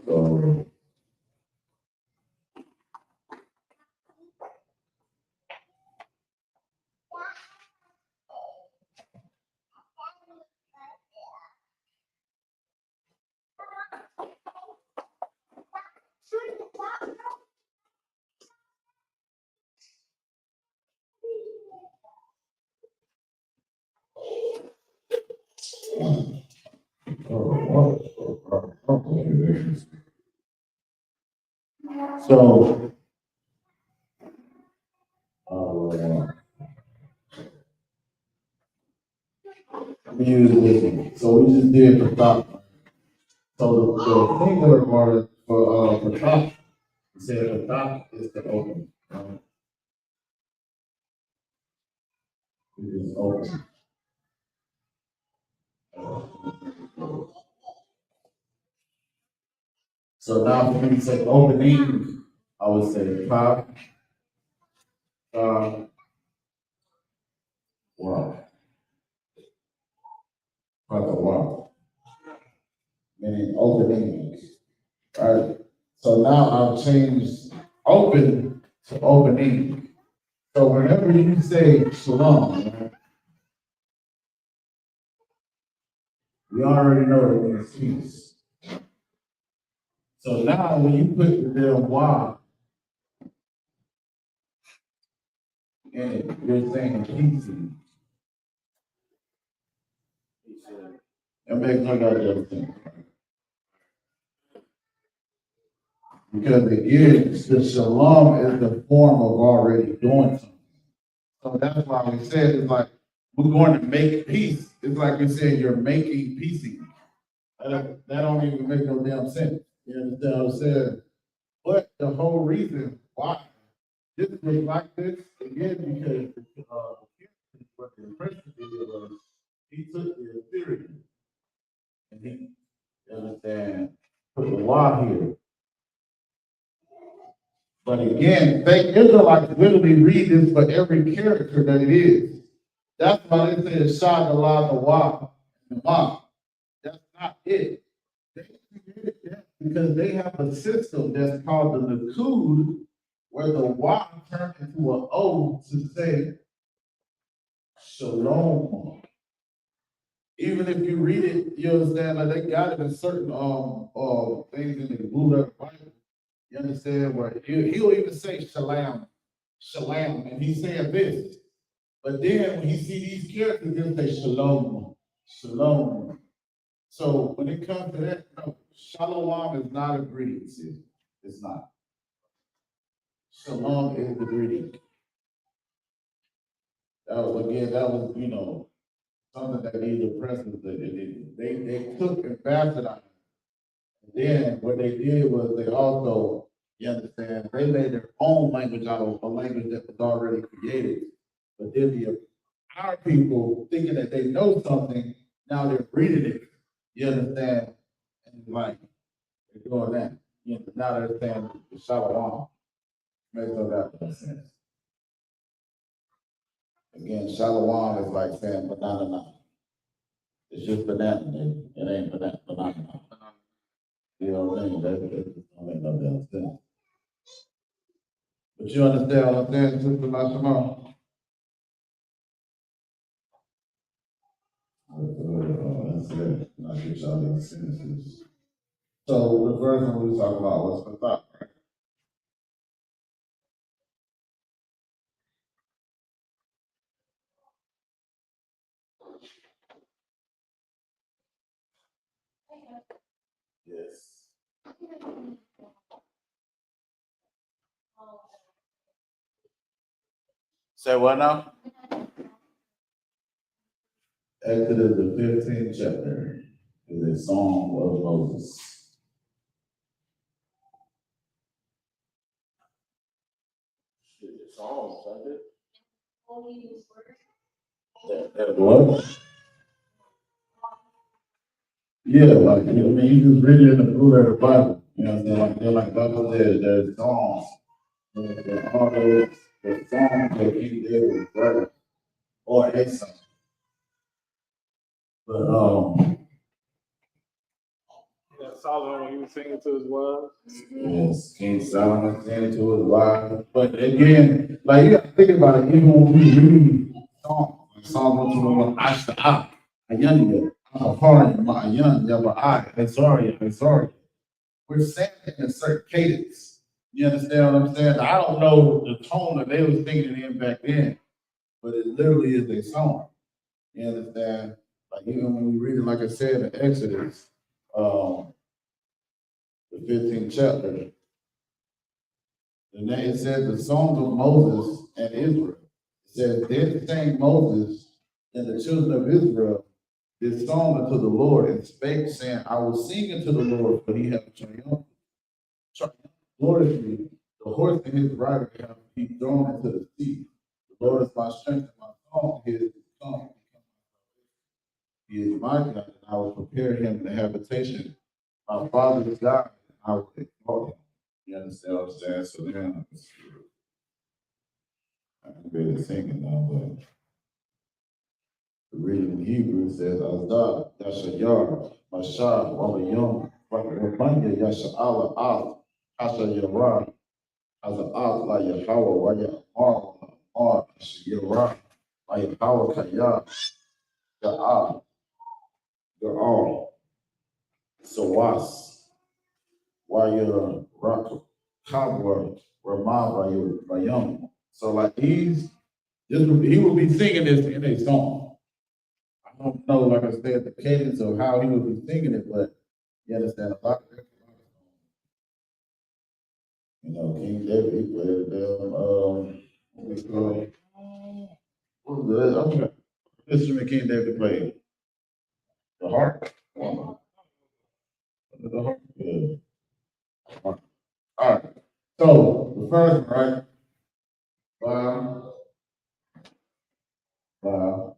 So, so, let me use this one. So we just did the top. So the singular part for top, we said the top is the open. It is open. So now for me to say opening, I would say top, wow, wow, meaning opening, right? So now I'll change open to opening. So whenever you say shalom, right, we already know it means peace. So now when you put the damn Y in it, you're saying piecing. It makes no goddamn sense. Because again, the shalom is the form of already doing something. So that's why we said it's like we're going to make peace. It's like you said you're making piecing. That don't even make no damn sense. You understand what I'm saying? But the whole reason why this was like this, again, because what the impression did was he took the Assyrian and he, you understand, put the law here. But again, they Israelites literally read this for every character that it is. That's why they say the shah, the la, the wa, the ma. That's not it. They created that because they have a system that's called the Nakud, where the wa turned into an O to say shalom. Even if you read it, you understand that they got it in certain things in the Buddha Bible. You understand where he'll even say shalom, and he's saying this. But then when you see these characters, they'll say shalom. So when it comes to that, no, shalom is not a greeting, sis. It's not. Shalom is the greeting. That was, something that needed presence. They took and bastardized. Then what they did was they also, you understand, they made their own language out of a language that was already created. But then our people thinking that they know something, now they're reading it. You understand? And like they're doing that. Now they're saying the shalom. Makes no goddamn sense. Again, shalom is like saying banana. It's just banana, nigga. It ain't banana. You know what I mean? That don't make no damn sense. But you understand what I'm saying, Sister Lashawan? That's it. I get y'all these sentences. So the first one we talk about was the thought, right? Yes. Say what now? Exodus the 15th chapter is a song of Moses. Songs, That what? Yeah, like you just read it in the blue letter Bible. You know what I'm saying? Like they're like Bible there's songs. And all those the songs that King David wrote or a song. But Yeah, Solomon when he was singing to his wives. yes, King Solomon singing to his wife. But again, like you gotta think about it, even when we read songs, like Psalm 121, I.S.U.P.K, YAHANNA, I'm sorry. We're saying it in a certain cadence. You understand what I'm saying? I don't know the tone that they was singing in back then, but it literally is a song. You understand? Like even when we read it, like I said in Exodus, the 15th chapter, and then it says the songs of Moses and Israel. It says, then sang Moses and the children of Israel this song unto the Lord and spake, saying, I will sing unto the Lord, for he hath triumphed gloriously. The horse and his rider have he thrown into the sea. The Lord is my strength and my song. He is come. He is my God, and I will prepare him the habitation. My father's God, and I will exalt him. You understand what I'm saying? So then I can barely sing it now, but the reading in Hebrew says, Azad, Yashayar, Mashah, Walayom, Rabanya, Yasha'ala, Al, Asha Yarah, Aza'al, La Yahawah, Wayah, Ar, Yarah, La Yahawah, Kayah, Ya'al, Ya'al, Sawas, Wayah, Rak, Kabwa, Ramah, Bayam. So like these He would be singing this in a song. I don't know, like I said, the cadence of how he would be singing it, but you understand a lot of it. You know, King David, he played them, what we call it? What was the, I'm gonna, instrument King David played? The harp? The harp? Yeah. All right. So, the first one, right? Wow. Wow.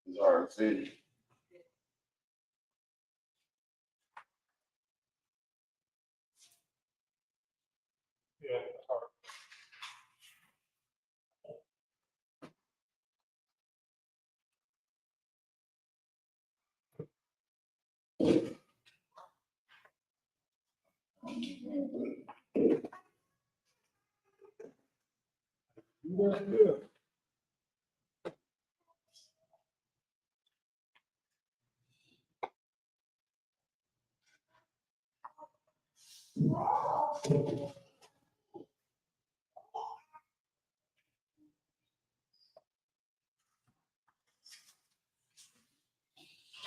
It's hard to see. Yeah. Yeah.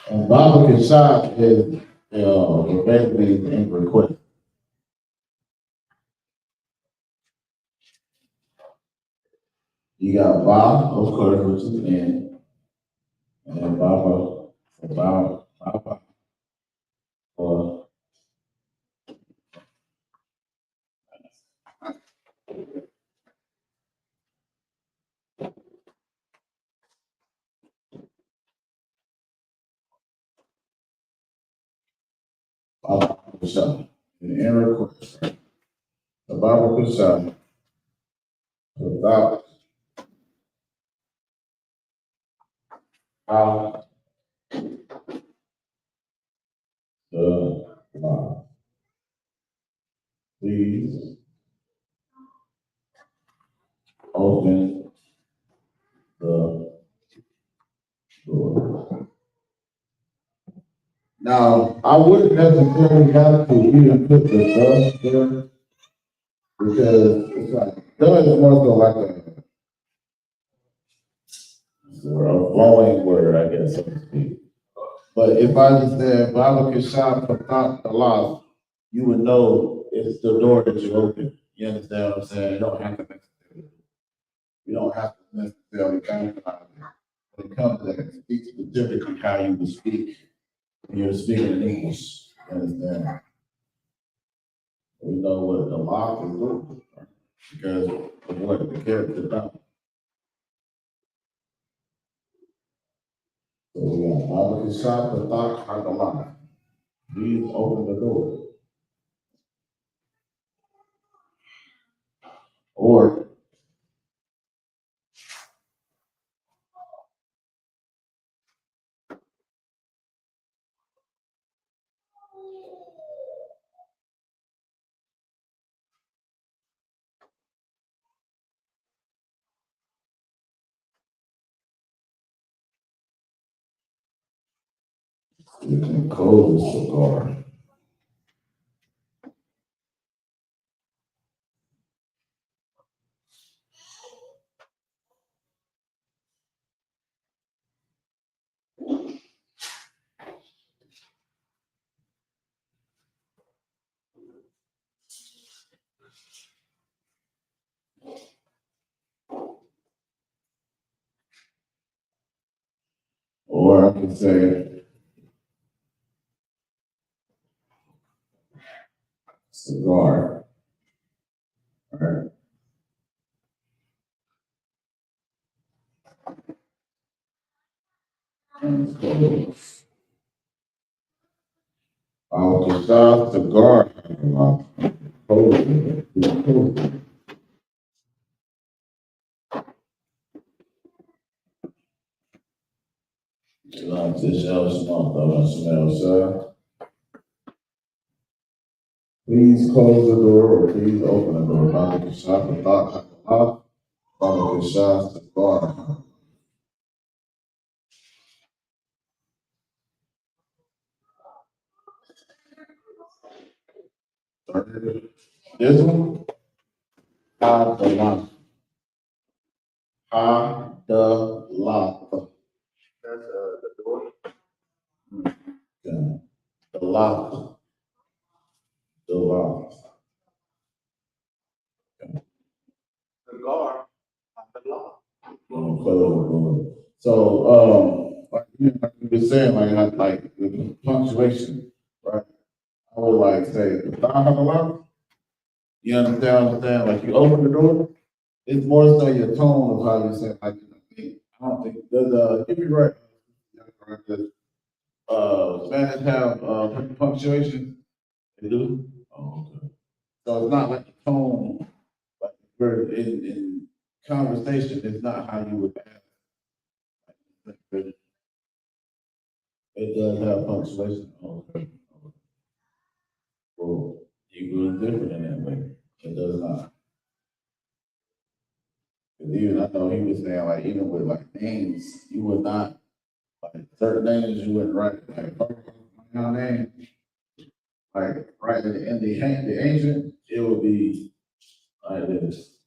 And Baba Kashab is basically in request. You got Ba, of course, which is in, and then Baba, Baba, or Baba Kashab. In request, the Baba Kashab, without Ba, the Ba. Please open the door. Now, I wouldn't necessarily have to even put the there because it's like, is more so like a flowing word, I guess, so to speak. But if I just said Baba Kashab Patak Allah, you would know it's the door that you open. You understand what I'm saying? You don't have to necessarily emphasize it. When it comes to that, speak specifically how you would speak when you're speaking in English. You understand? We know what the law is doing, right? Because of what the character done. So we got Baba Kashab Patak Allah. Please open the door. Or you can close the cigar. Or I can say cigar. All right. And it's close. Our Kashab cigar. Close. Please close the door or please open the door. Baba Kashab Patak Allah. Baba Kashab cigar. This one, Qadash. Qadash. That's the door. The lot. The lot. The guard of the law. So, like you were saying, like the punctuation, right? I would like say, the lot. You understand what I'm saying? Like you open the door, it's more so your tone of how you say, like, I don't think, give me right. Spanish have, punctuation? They do? Oh, okay. So it's not like the tone, like, where in conversation, it's not how you would ask. It does have punctuation. Okay. Well, Hebrew is different in that way. It does not. 'Cause even, I know he was saying, like, even with like names, you would not, like, certain names you wouldn't write, like, my name, like, right in the ancient, it would be like this.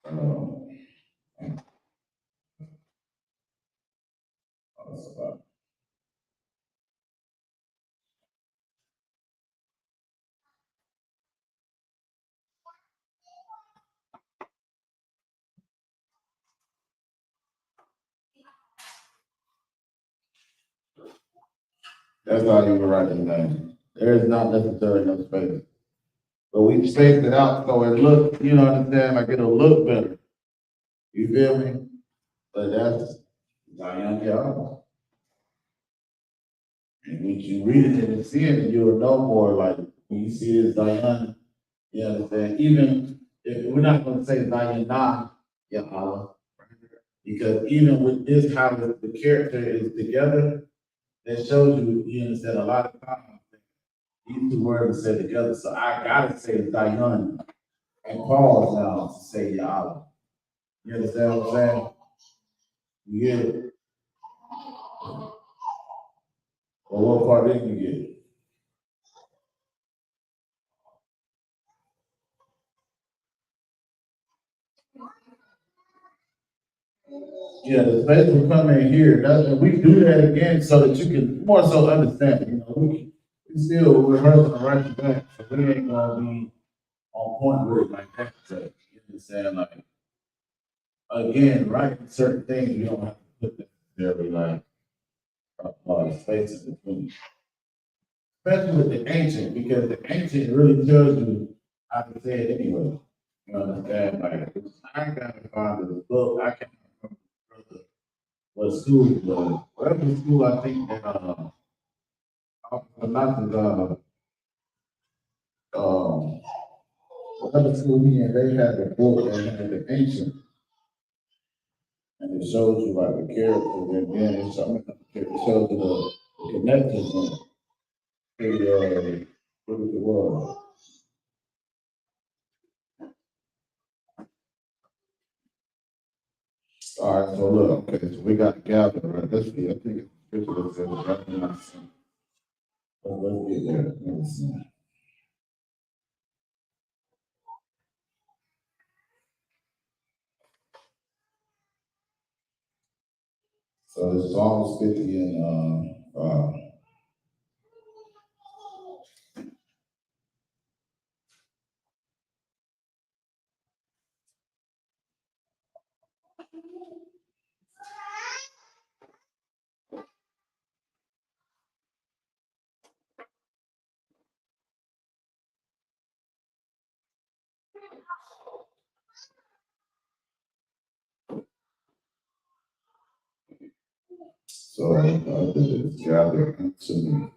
Um, that's how you would write his name. There is not necessarily no space. But we spaced it out so it look, you know what I'm saying, like it'll look better. You feel me? But that's Zion Yahweh. And when you read it and see it, you'll know more, like when you see this Zion, you understand? Even if we're not gonna say Zion Yahweh, because even with this, how the character is together, that shows you, you understand, a lot of times these two words are said together. So I gotta say Zion and pause now to say Yahweh. You understand what I'm saying? You get it? Or what part didn't you get? Yeah, the space will come in here. And we do that again so that you can more so understand. You know, we still rehearsing the right back, so we ain't gonna be on point with it like that. So, you understand? Like, again, writing certain things, you don't have to put necessarily like space in between. Especially with the ancient, because the ancient really tells you how to say it anyway. You understand? Like, I gotta find this book. I can't remember what school it was. Whatever school I think that not the whatever school he in, they had the book that had the ancient, and it shows you like the characters, and then it shows you the connections and what was the word? All right, so look, okay, so we got gathered, right? Let's see, I think it's scripture that says, recognize. Let's get there. Let's see. So it's Psalms 50 and so it's gathered unto me.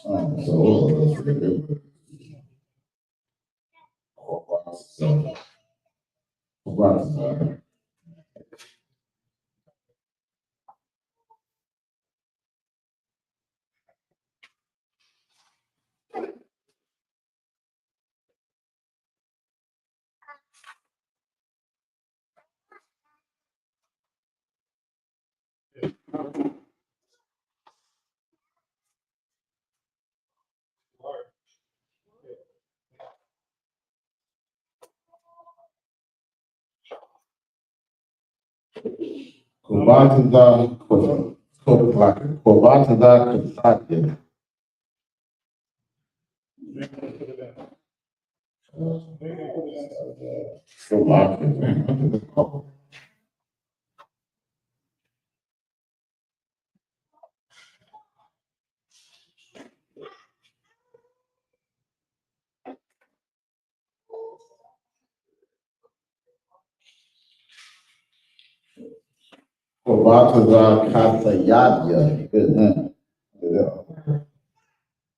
Good man.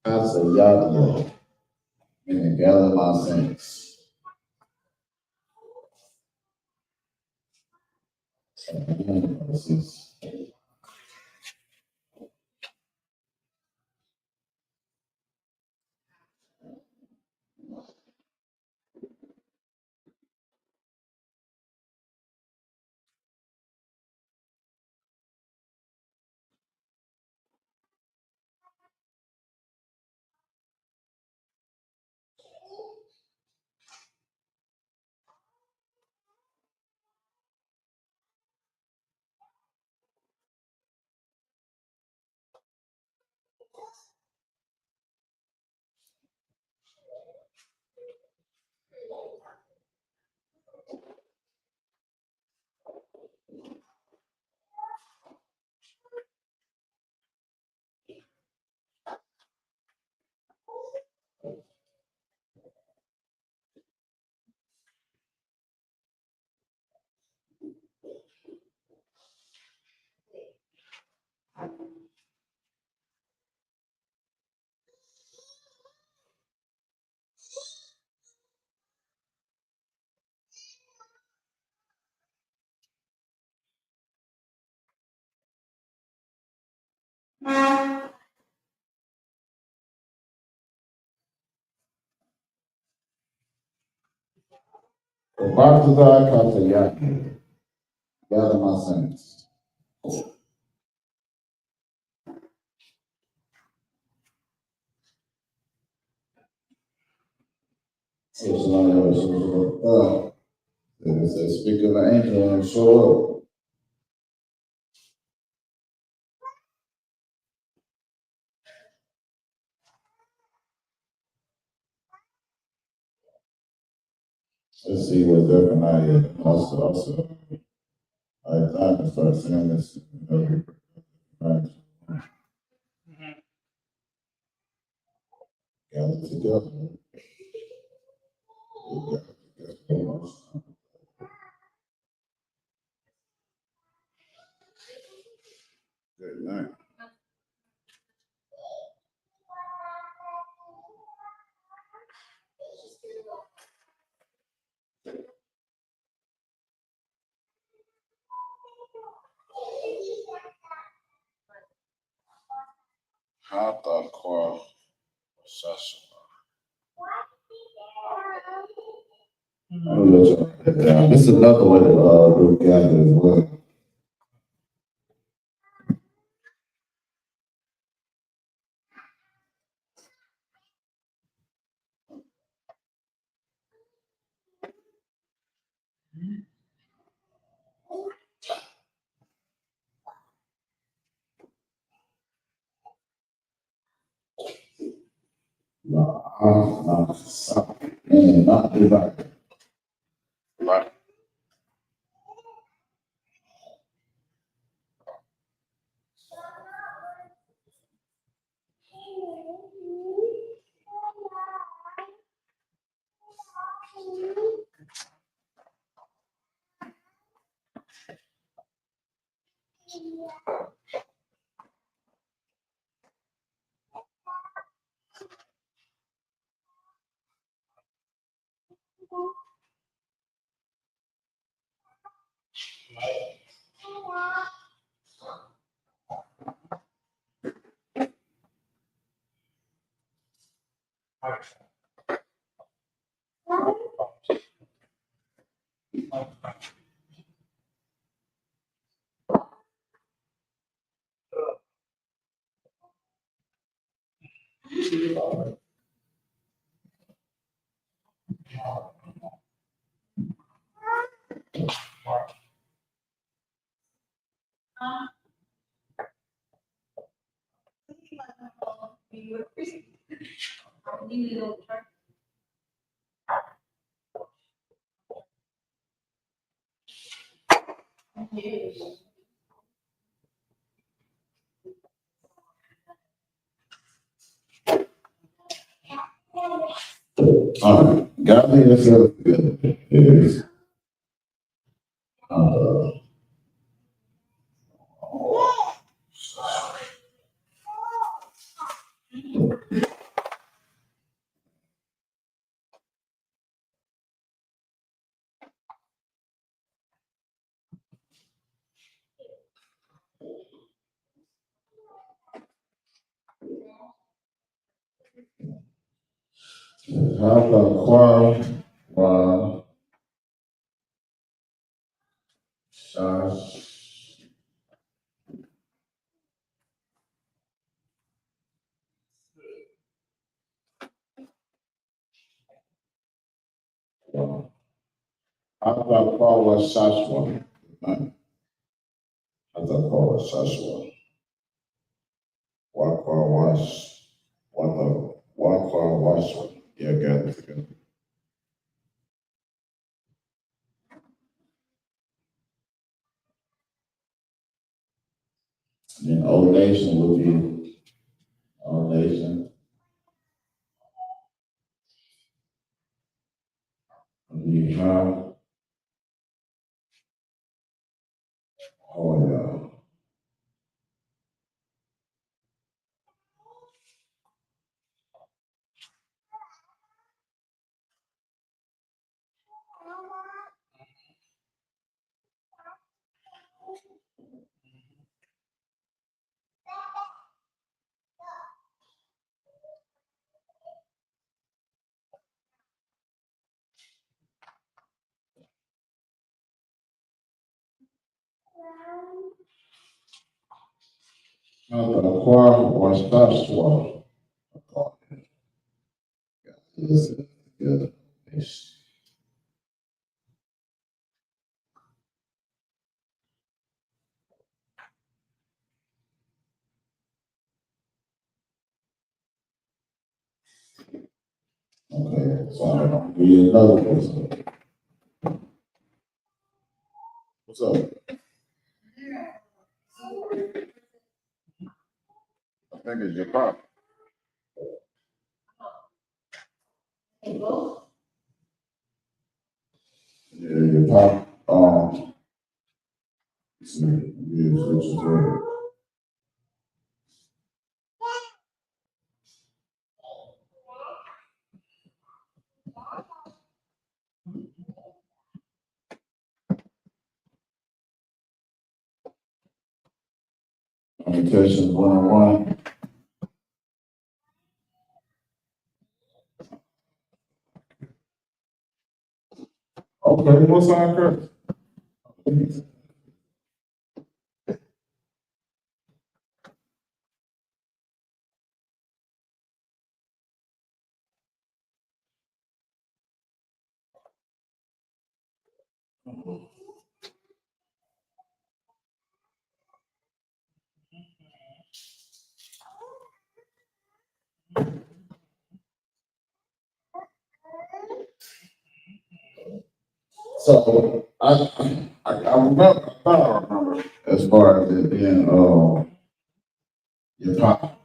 Kasayadya, meaning gather my saints. This is Bartazar Kasayadya, gather my saints. It says, speak of an angel and show up. Let's see what Zephaniah also. I time to start saying this. Right. Gather together. Good night. Hata kwa sasa. This is another way to do gather as well. Not divided. Right. All right, godliness of good is uh, how about qua shash how about qua shashwa? How about qua shashwa? Qua wash, qua wash. Yeah, got it. Got it. And then old nation would be old nation. Would be how? Oh yeah. How about qua shashwa? Yes, good. Yes. Okay, so I'm gonna give you another one. What's up? I think it's your pop. Yeah, your pop. See, yeah, switch it to communications 101. Okay, what's on Kurt? So I remember, I thought I remember as far as it being your pop.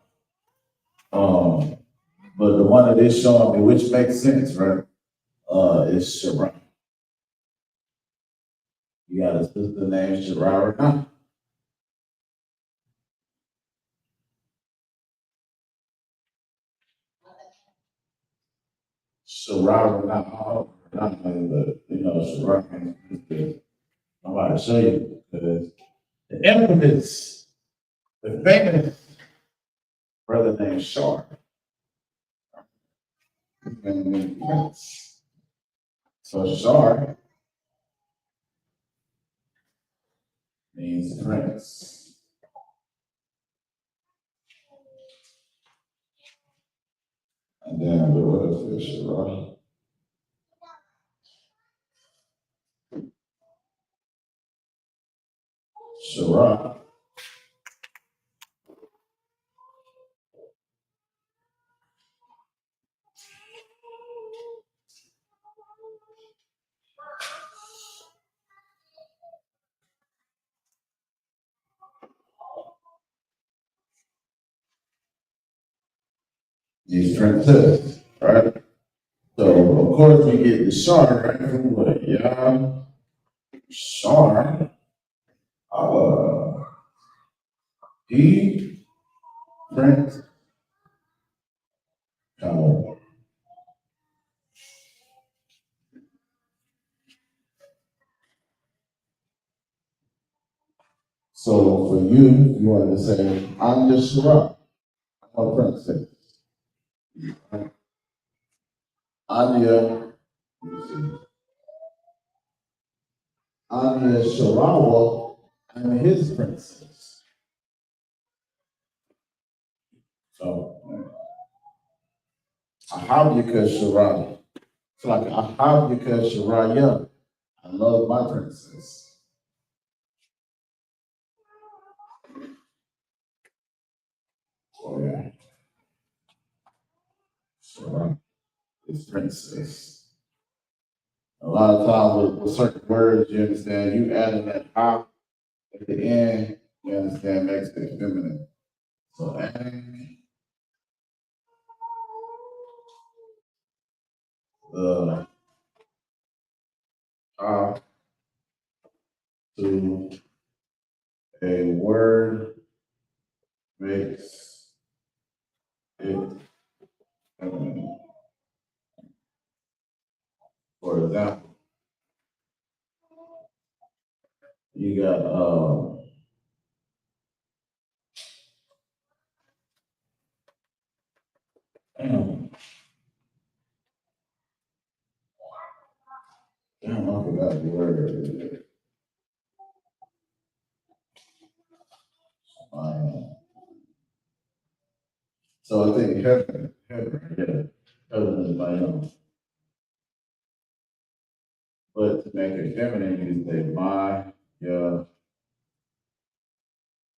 But the one that is showing me, which makes sense, right? Is Shara. You got a sister named Shara. Shara, not all, not but you know, Shara. I'm about to show you because the infamous, the famous brother named Shar. So Shar means prince. And then what is this, Shara? Shara. These princes, right? So of course we get the Shar, right? From what? Yeah, Shar. He Prince. So for you, you want to say, I'm the Shara, I'm a princess. Anya, Anya Sharawa, I'm his princess. So, Ahabika Shara. It's like Ahabika Sharaya. I love my princess. Oh yeah. Shara is princess. A lot of times with certain words, you understand, you adding that ha at the end, you understand, makes it feminine. So adding the ha to a word makes it feminine. For example, you got damn, I forgot the word. So I think heaven, yeah, heaven is my own. But to make it feminine, you say my, yeah,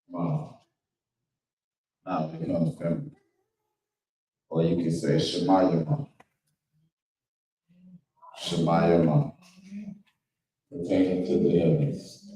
my. Now it becomes feminine. Or you can say Shemayama, Shemayama, pertaining to the heavens.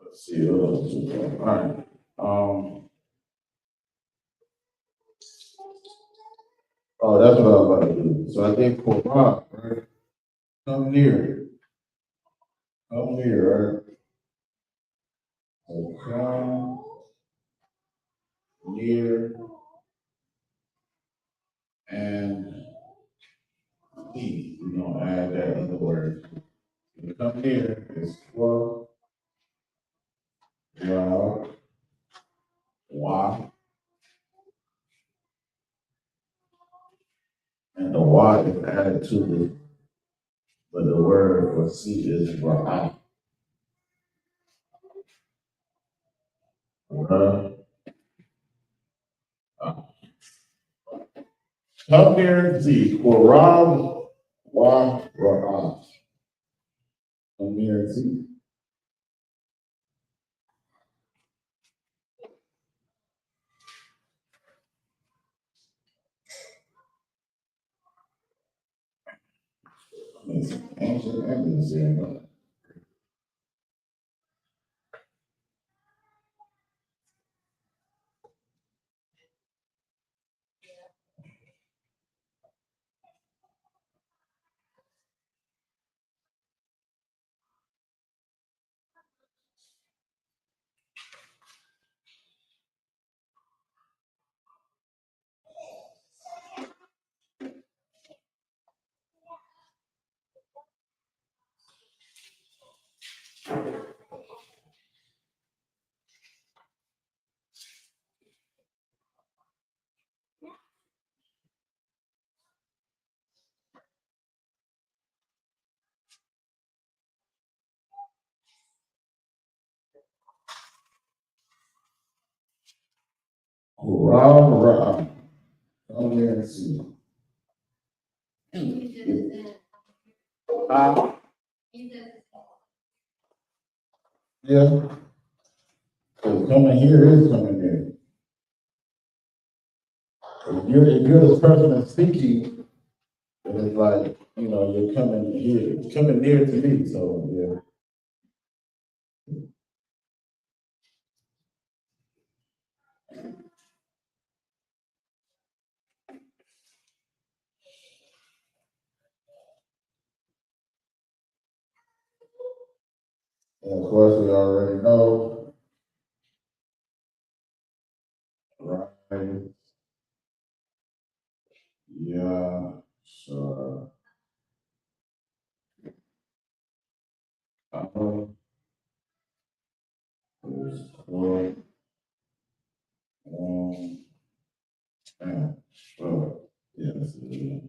Let's see what else we got. All right. Oh, that's what I was about to do. So I think for Rob, right? Come near. Come near, right? So come near and see. We're gonna add that other word. You come near is for Rob. Y. And the Y is added to the, but the word for see is Ra. Ra. Come near and see. For Rob, Y, Ra. Come near and see. It's ancient evidence here. Right. Come here and see. Yeah. So coming here is coming here. If you're the person that's speaking, then it's like, you're coming here, coming near to me, so yeah. And of course, we already know, right? Yeah, sure. There's one, sure. Yeah, this is it.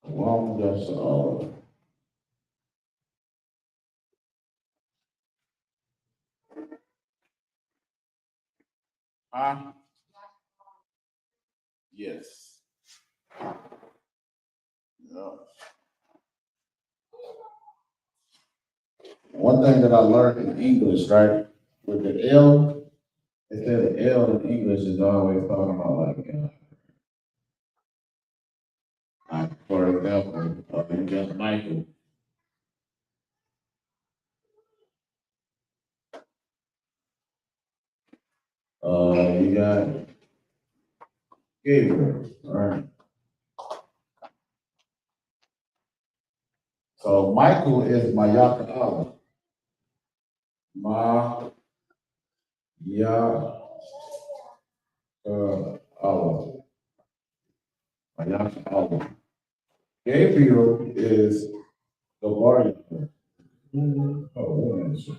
One, that's all. Yes. Yeah. One thing that I learned in English, right, with the L, it said the L in English is always talking about like for example, you got Michael. You got Gabriel, right? So Michael is Mayaka Allah. Ya Allah. Mayaka Allah. Gabriel is the warrior. Oh, wait a minute.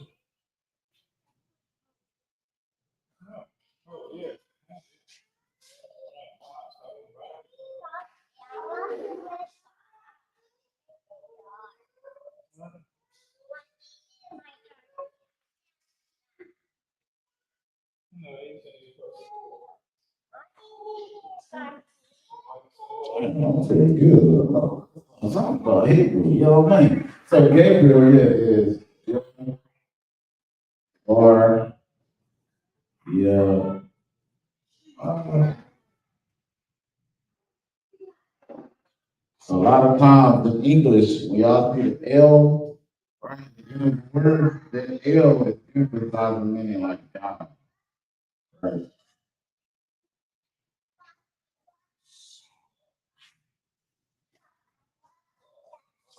I'm pretty good. I'm talking about Hebrew, man. So Gabriel, yeah, is or yeah. Uh, a lot of times in English, we all see the L, right? In the word, the L is emphasizing meaning like God, right?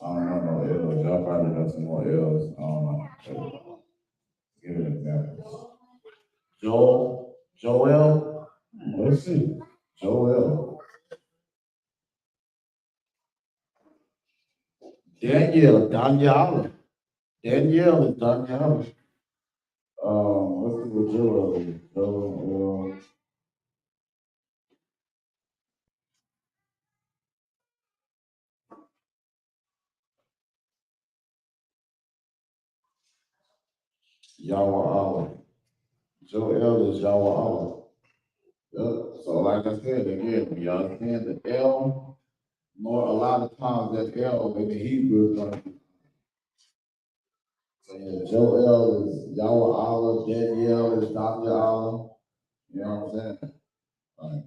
I don't know no L's. Y'all probably got some more L's. I don't know. Give it an example. Joel. Let's see. Joel. Danielle. Danielle is Danielle. Let's see what Joel is. Joel. Yahweh Allah. Joel is Yahweh Allah. Yep. So like I said, again, when y'all understand the L, more a lot of times that L in the Hebrew is gonna be. So yeah, Joel is Yahweh Allah, Daniel is Dr. Allah. You know what I'm saying? Like,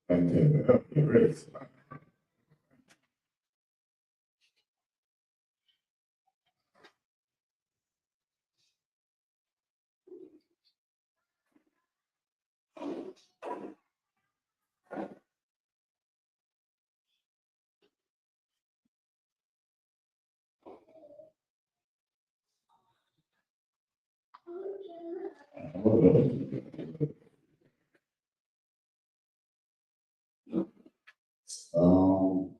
And then help get ready. Um,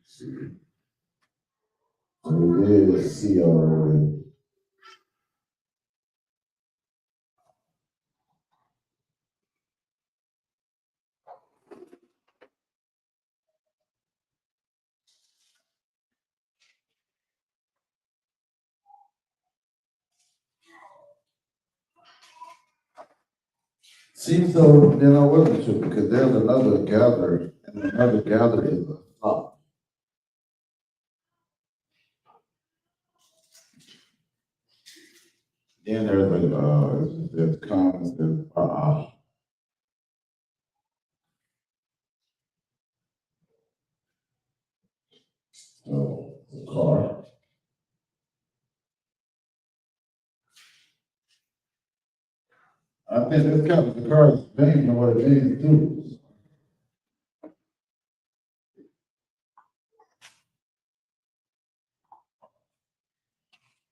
so we did see already. See, so then I wasn't sure because there's another gather, and another gather is a flock. Then there's comes, so the car. I think this kind of the car is vain and what it means too.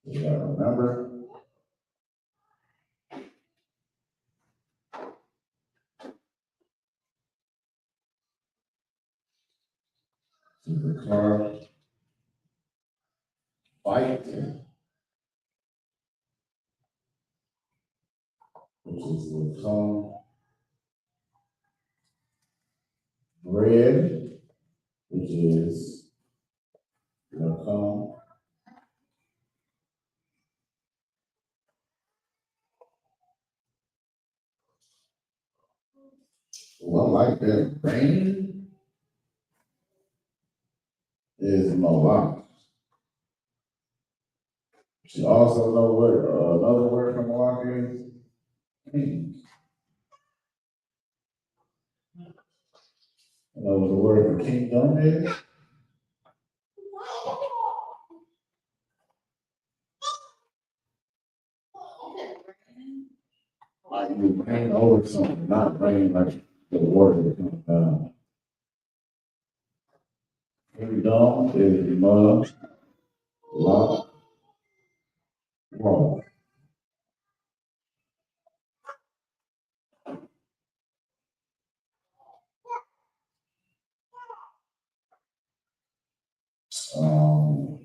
You gotta remember. The car fight, which is will come bread, which is will come. Well, I like that. Rain is Malak. She also know what another word for Malak is. King. You know what the word for kingdom is? Like you reign over something, not reign like the word that comes down. Kingdom is Malak. Wow. Um,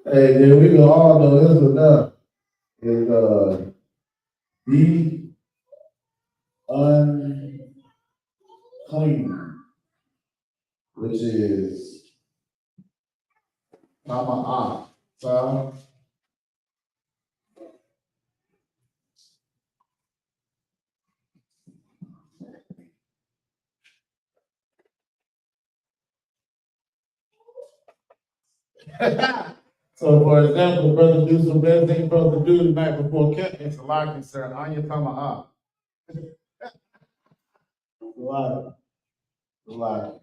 hey, then we can all know this enough. Is be unclean, which is Tama'ah. So, so for example, brother do some bad thing brother do the night before catch, it's a lot concern on your Tama'ah. A lot. A lot.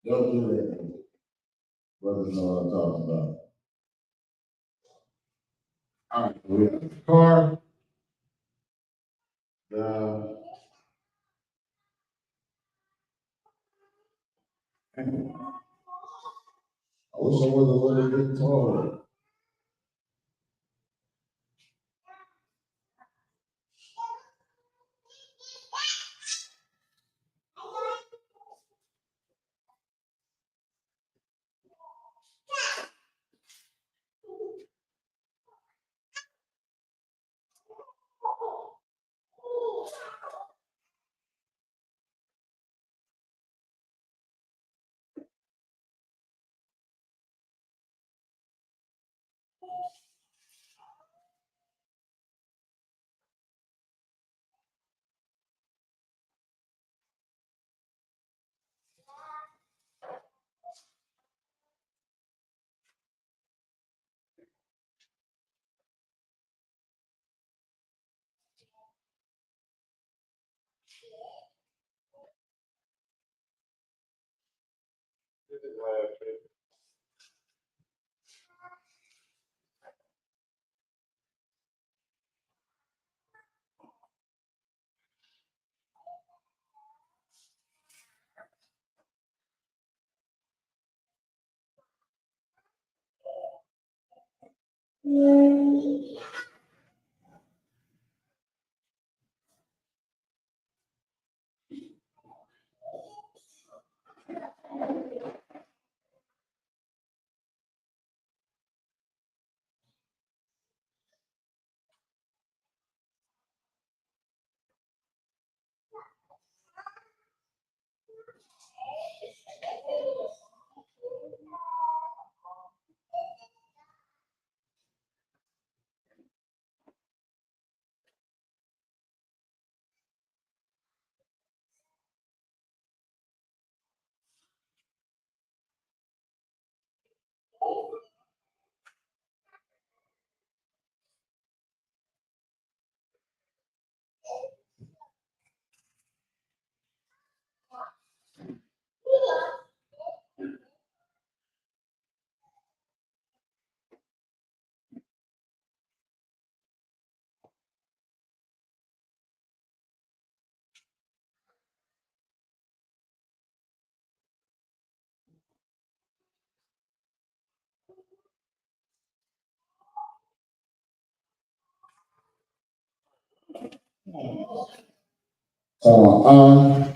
Don't do that. Brothers know what I'm talking about. All right, we have the car. The I wish I was a little bit taller. last bit.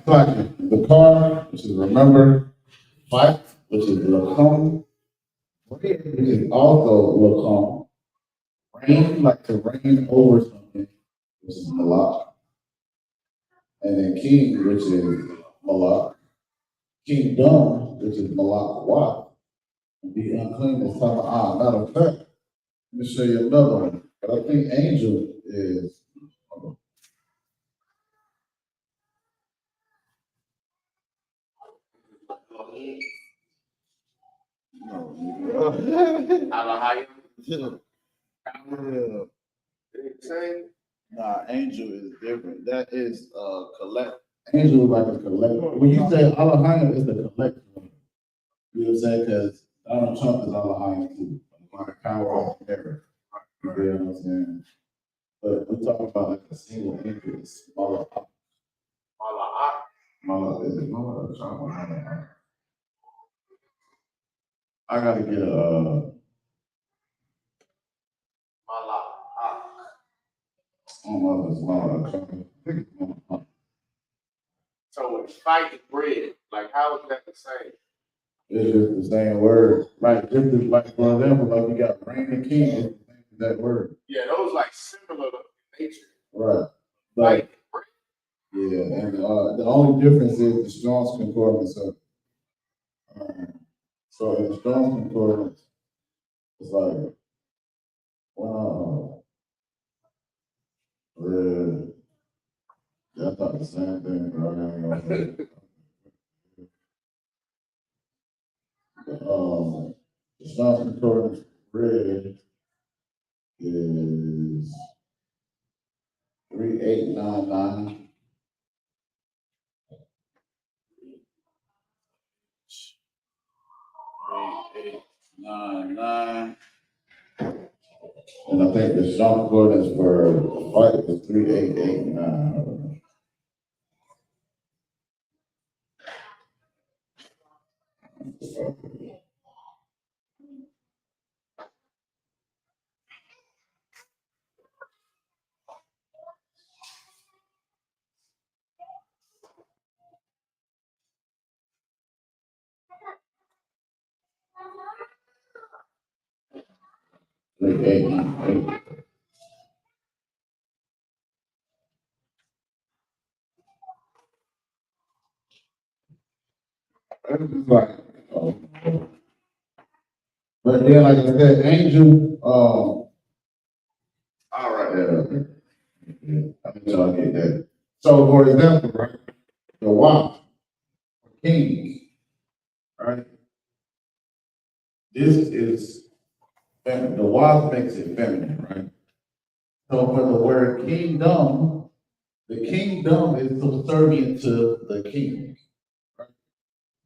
Like the car, which is remember, fight, which is lacome, red, which is also lacome, rain, like to rain over something, which is malak, and then king, which is malak, kingdom, which is malak wa, and be unclean is talking matter of fact, let me show you another one, but I think angel is, Nah, angel is different. That is collect. Angel is like a collect. When you say Alahayim, it's the collector. You know what I'm saying? Because Donald Trump is Alahayim too. Like power of error. You know what I'm saying? But we talk about like a single angel, it's Mala. Mala is it Mala? I gotta get a I don't know if it's Mala. I think it's Mala. So when fight is bread, like how is that the same? It's just the same word. Like just as, like for example, like we got rain and king, it's the same as that word. Yeah, those like similar in nature. Right. But Fight is bread. yeah, and the only difference is the Strong's Concordance. So in the Strong's Concordance, it's like, wow, red. Yeah, I thought the same thing, but I don't know. The Strong's Concordance red is 3899. 3899. And I think the Strong's Concordance for the fight is 3889. 3898. It's just like, but then, like I said, angel, all right, yeah, I think y'all get that. So, for example, right, the WAP, king, right, this is, the WAP makes it feminine, right? So, for the word kingdom, the kingdom is subservient to the king, right?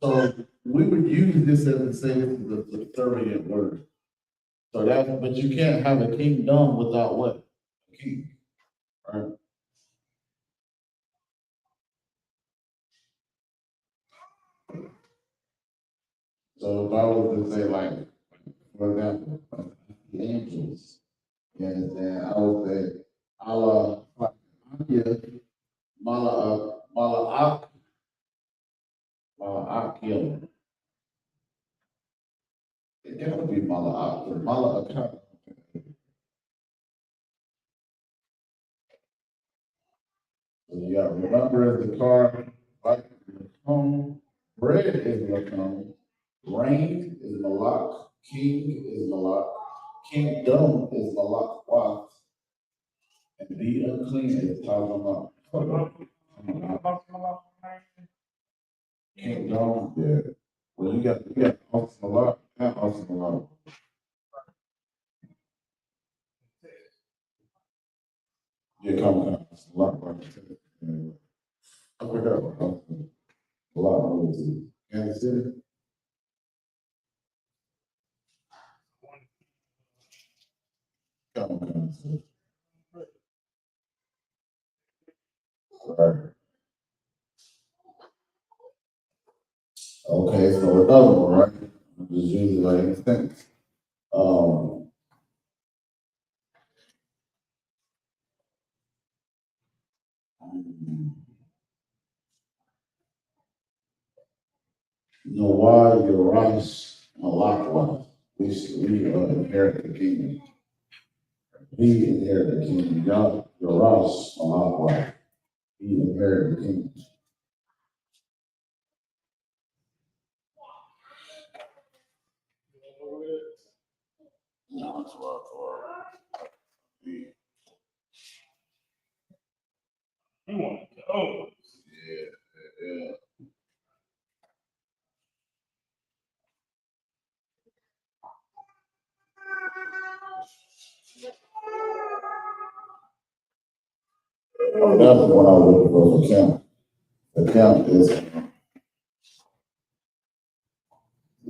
So, we would use this as to say this is a subservient word. So that, but you can't have a kingdom without what? A king, right? So if I was to say like, for example, the angels, you understand? I would say, Allah, Mala'ak, Mala'ak, it gotta be Mala'ak, or Mala'ak. So you got remember is the car, right? Home, bread is Lakum, rain is Malak, king is Malak, kingdom is Malak, what? And be unclean is Tazamak. Kingdom, yeah. Well, you got awesome Malak and awesome Malak. Yeah, come, Malak, right? I forgot what awesome Malak was. Kansas City? Come, right. Okay, so another one, right? I'm just using like instinct. Um, Noah, Urash, Malakwa. We inherit the kingdom. He inherited the kingdom. God, Urash, Malakwa. He inherited the kingdom. No, it's what, You want to go. yeah. Oh, that's the one I was looking for, the camp. The camp is,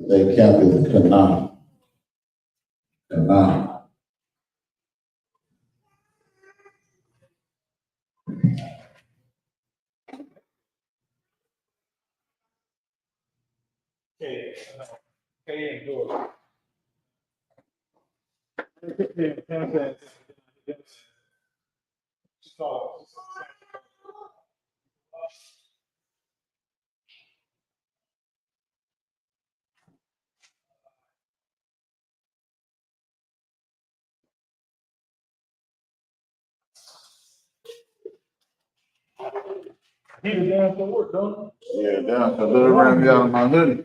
the camp is Canaan. Canaan. Okay. Okay, and do it. Yeah, so, he the damn to work, don't Yeah, down, cause it ran me out of my hoodie.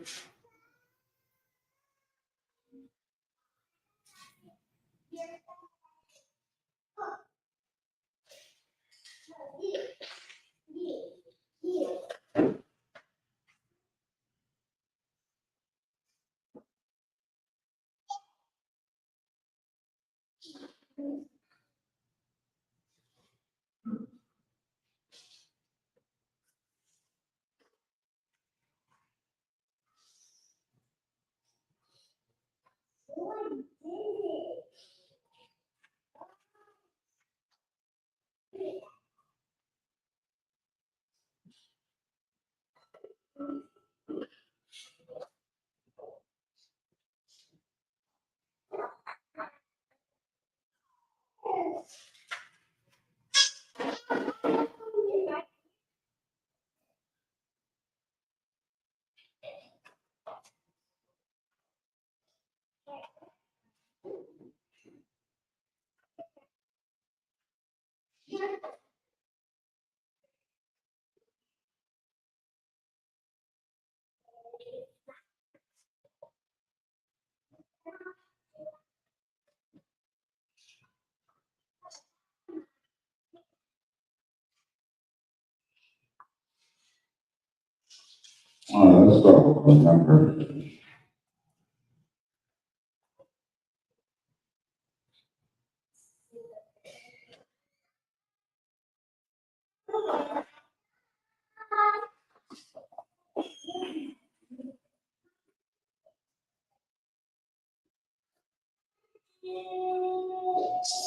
All right, let's start with number.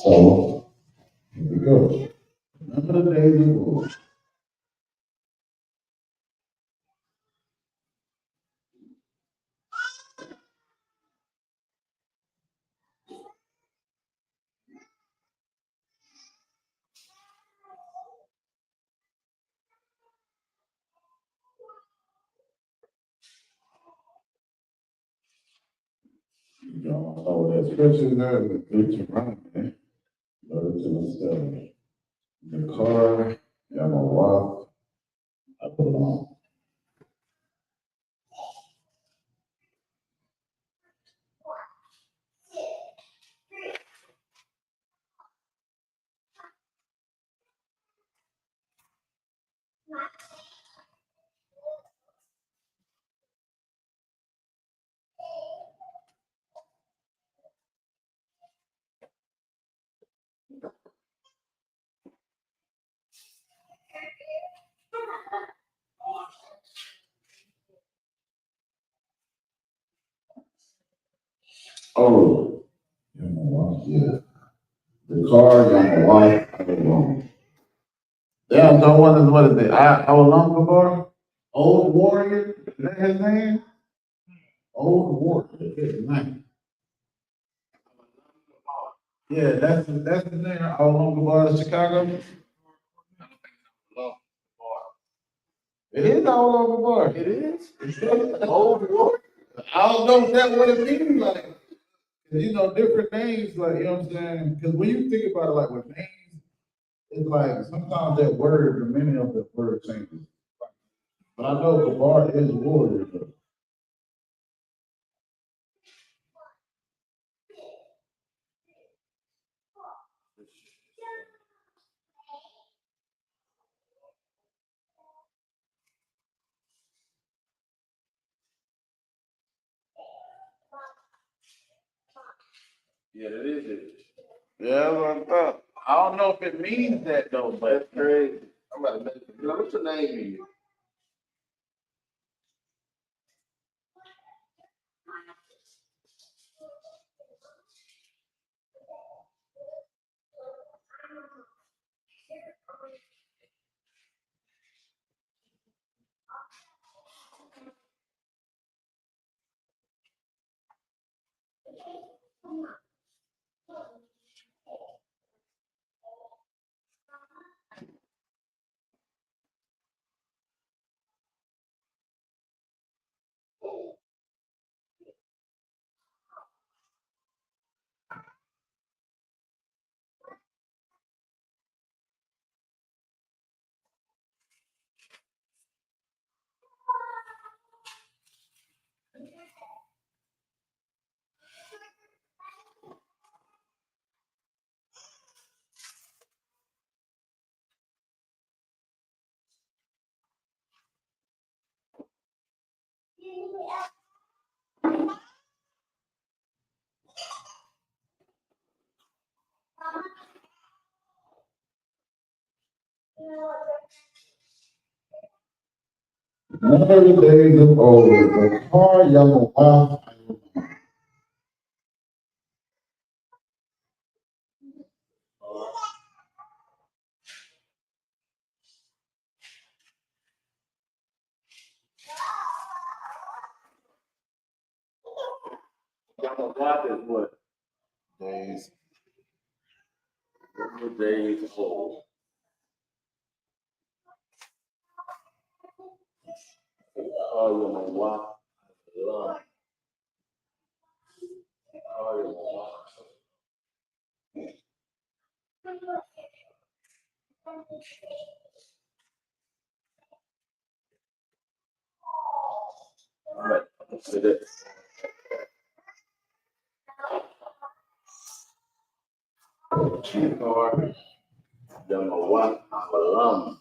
So, here we go. Remember the days of old. You don't know that scripture there, but good to run, man. Go to the study. The car, yeah, I'm gonna walk. I belong. Oh, yeah, I'm gonna walk, yeah. The car, yeah, I'm gonna walk. I belong. Yeah, so what is it? I was long before? Old Warrior? Is that his name? Old Warrior. That's his name. Yeah, that's his name. I was long before Chicago. It is all over bar. It is. It's old war. I don't know if that's what it means. Like, 'cause, you know, different names. Like, you know what I'm saying? Because when you think about it, like with names, it's like sometimes that word, the meaning of the word changes. But I know Kabar is warrior. Though. Yeah, that is it. Yeah, that's what I thought. I don't know if it means that though, but That's crazy. I'm about to make it. What's your name in you? Remember the days of old. The car, young wife. Y'all watch is what? Days. What days old? Oh, you know what? Love. Oh, you know what? All right. Say that. Or you know what? Love.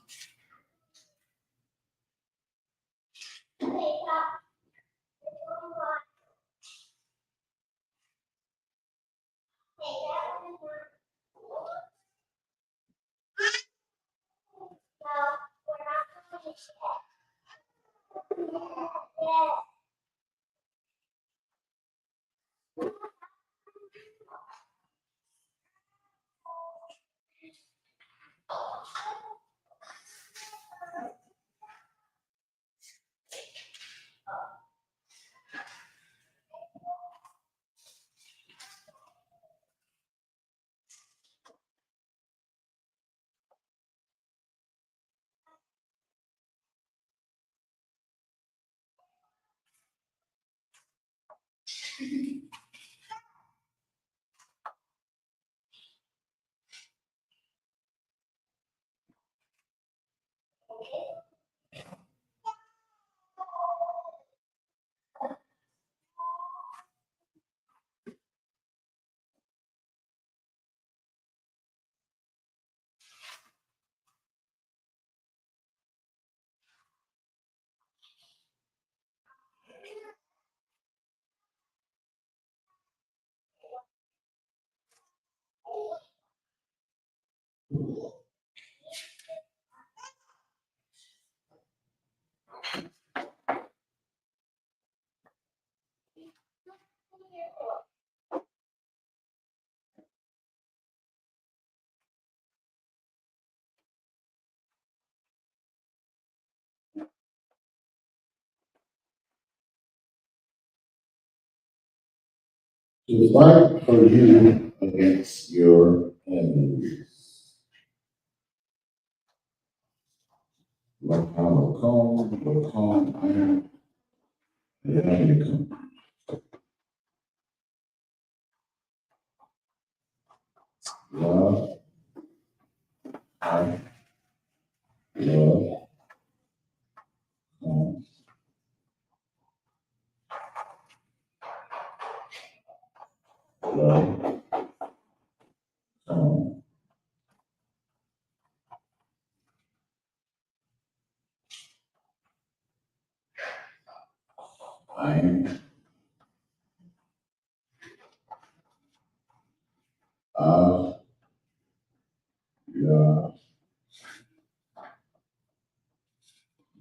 To fight for you against your enemies. Lahawakom, I am YAHANNA. Love, I love, love, I am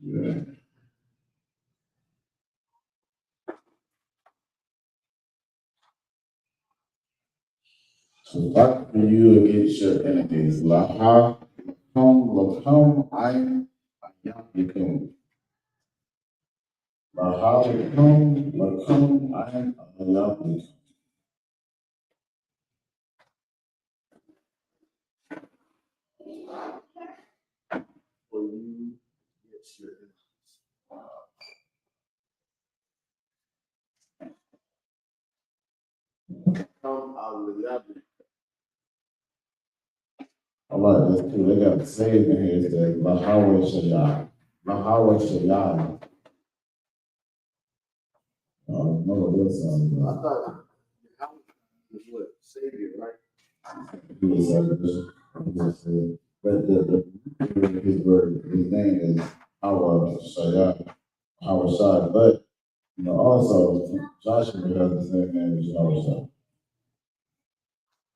Yeah. So fight for you against your enemies. Lahawakom, I am YAHANNA. Lahawakom, I am YAHANNA. For you, yes, your come out of the lab. All right, that's cool. They got saved in here. It says Lahawakom. Lahawakom. I don't know what this sounds I like. thought how was what Savior, right? He was but his word, his name is Howard Shai. But also Joshua has the same name as Howard Shai.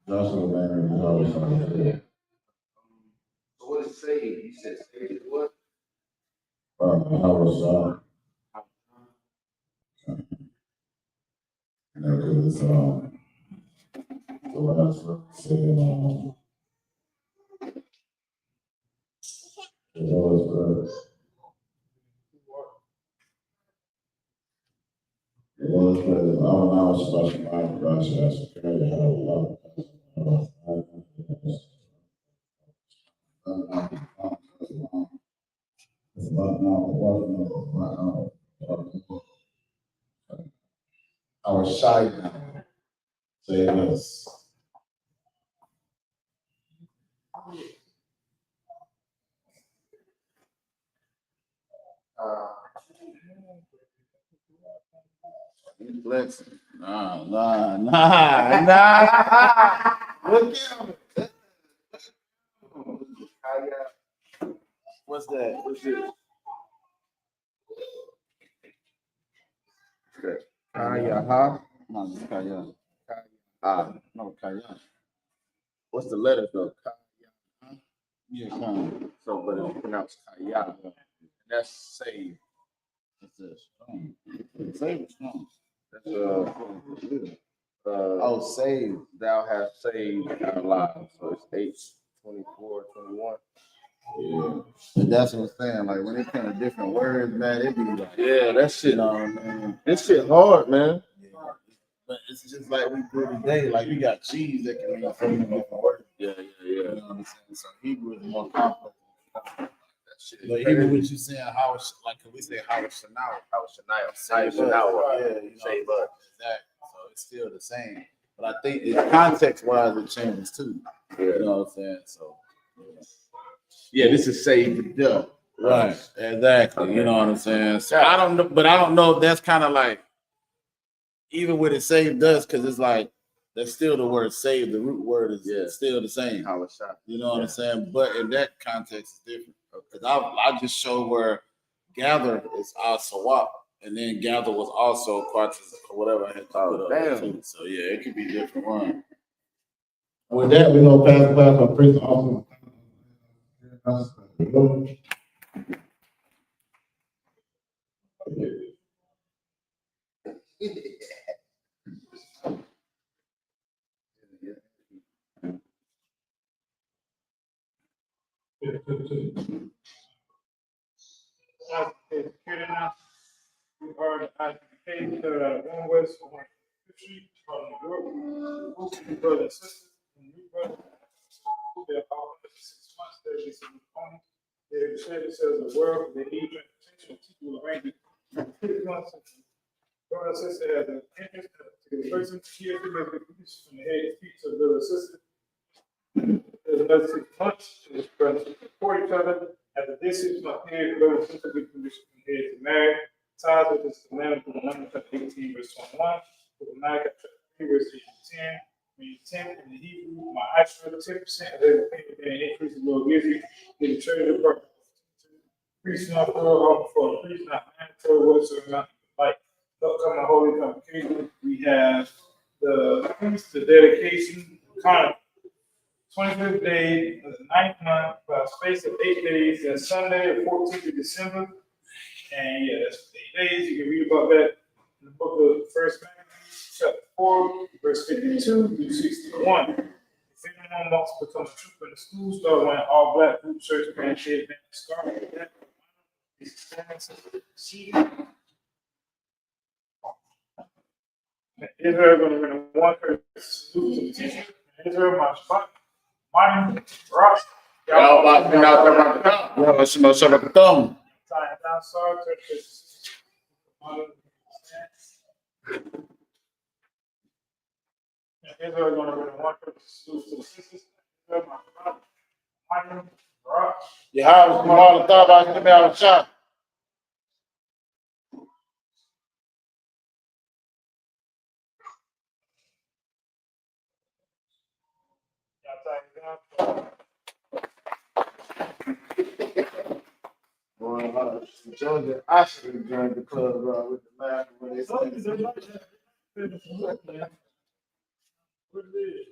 Joshua's name is Howard Shai. So what is saved? You said saved is what? Howard Shai. Because the last verse said, the last verse. The last verse. I don't know about the Bible, but I should carry it out. It's about now. Our shy now. Say this. You flexing. Nah. Look at him. What's that? What's this? Kaya, huh? No, it's Kaya. No, Kaya. What's the letters though? Kaya. Yeah, Kaya. So, but it's pronounced Kaya. And that's saved. It's a strong. Saved is strong. That's Saved. Thou hast saved our lives. So it's 8:24, 21. Yeah. And that's what I'm saying. Like when it kind of different words, man, it be like, Yeah, that shit. you know what I mean? This shit hard, man. Yeah. But it's just like we do today. Like we got cheese that can mean so many different words. Yeah. You know what I'm saying? So Hebrew is more complex. That shit. But even with you saying how it's like, can we say how it's now? How should I Yeah, you know, Shave up. exactly. So it's still the same. But I think it's context wise it changes too. You know what I'm saying? So Yeah, this is saved. yeah. Right. Exactly. You know what I'm saying? So I don't know, but I don't know if that's kind of like even with it saved us, because it's like that's still the word saved. The root word is still the same. How it's shot. You know what I'm saying? But in that context, it's different. Because I just showed where gather is I.S.U.P.K, and then gather was also quarters or whatever I had to put up there too. So yeah, it could be different one. With that, we're gonna pass the class on priest also. Educated now. We are the I.S.U.P.K, that are 1 West 150th Street, Harlem, New York. Both of you brothers and sisters, and you brothers, they're all under 6 months. They're just in the phone. They're shared themselves the world, they need transportation, people arrangement. 6 months. Brother and sister has an interest to the person here to make the condition from the head to feet to the brother and sister. There's another 6 months to this brother to support each other. After this 6 month period, brother and sister be conditioned from the head to marry. Ties with this commandment from Numbers chapter 18, verse 21, with the Malachi chapter 3, verse 8 10. 10 in the Hebrew, my I.S.U.P.K, 10% of every payment being increase the Lord gives you in the treasury department. Priest not for a priest, not mandatory whatsoever, not like upcoming holy convocation. We have the feast, the dedication, kind of 25th day of the 9th month, by a space of 8 days. That's Sunday, the 14th of December. And yeah, that's 8 days. You can read about that in the book of First Maccabees, chapter 4, verse 52 through 61. If anyone wants to become a trooper in the school, start wearing all black boot shirts, pants, headband, scarf, like that. Israel going to run a 1 person salute to the teacher. Israel, my spot. Martin, Rock. Y'all about to be out there about the top. Yeah, let's see myself at the thumb. Time down, sorry, Israel going to run a 1 person salute to the sisters. Israel, my spot. Martin, Rock. Yeah, how was the all the thought about to be out of shot? Boy, Georgia, I should have joined the club with the man when they said. What it is?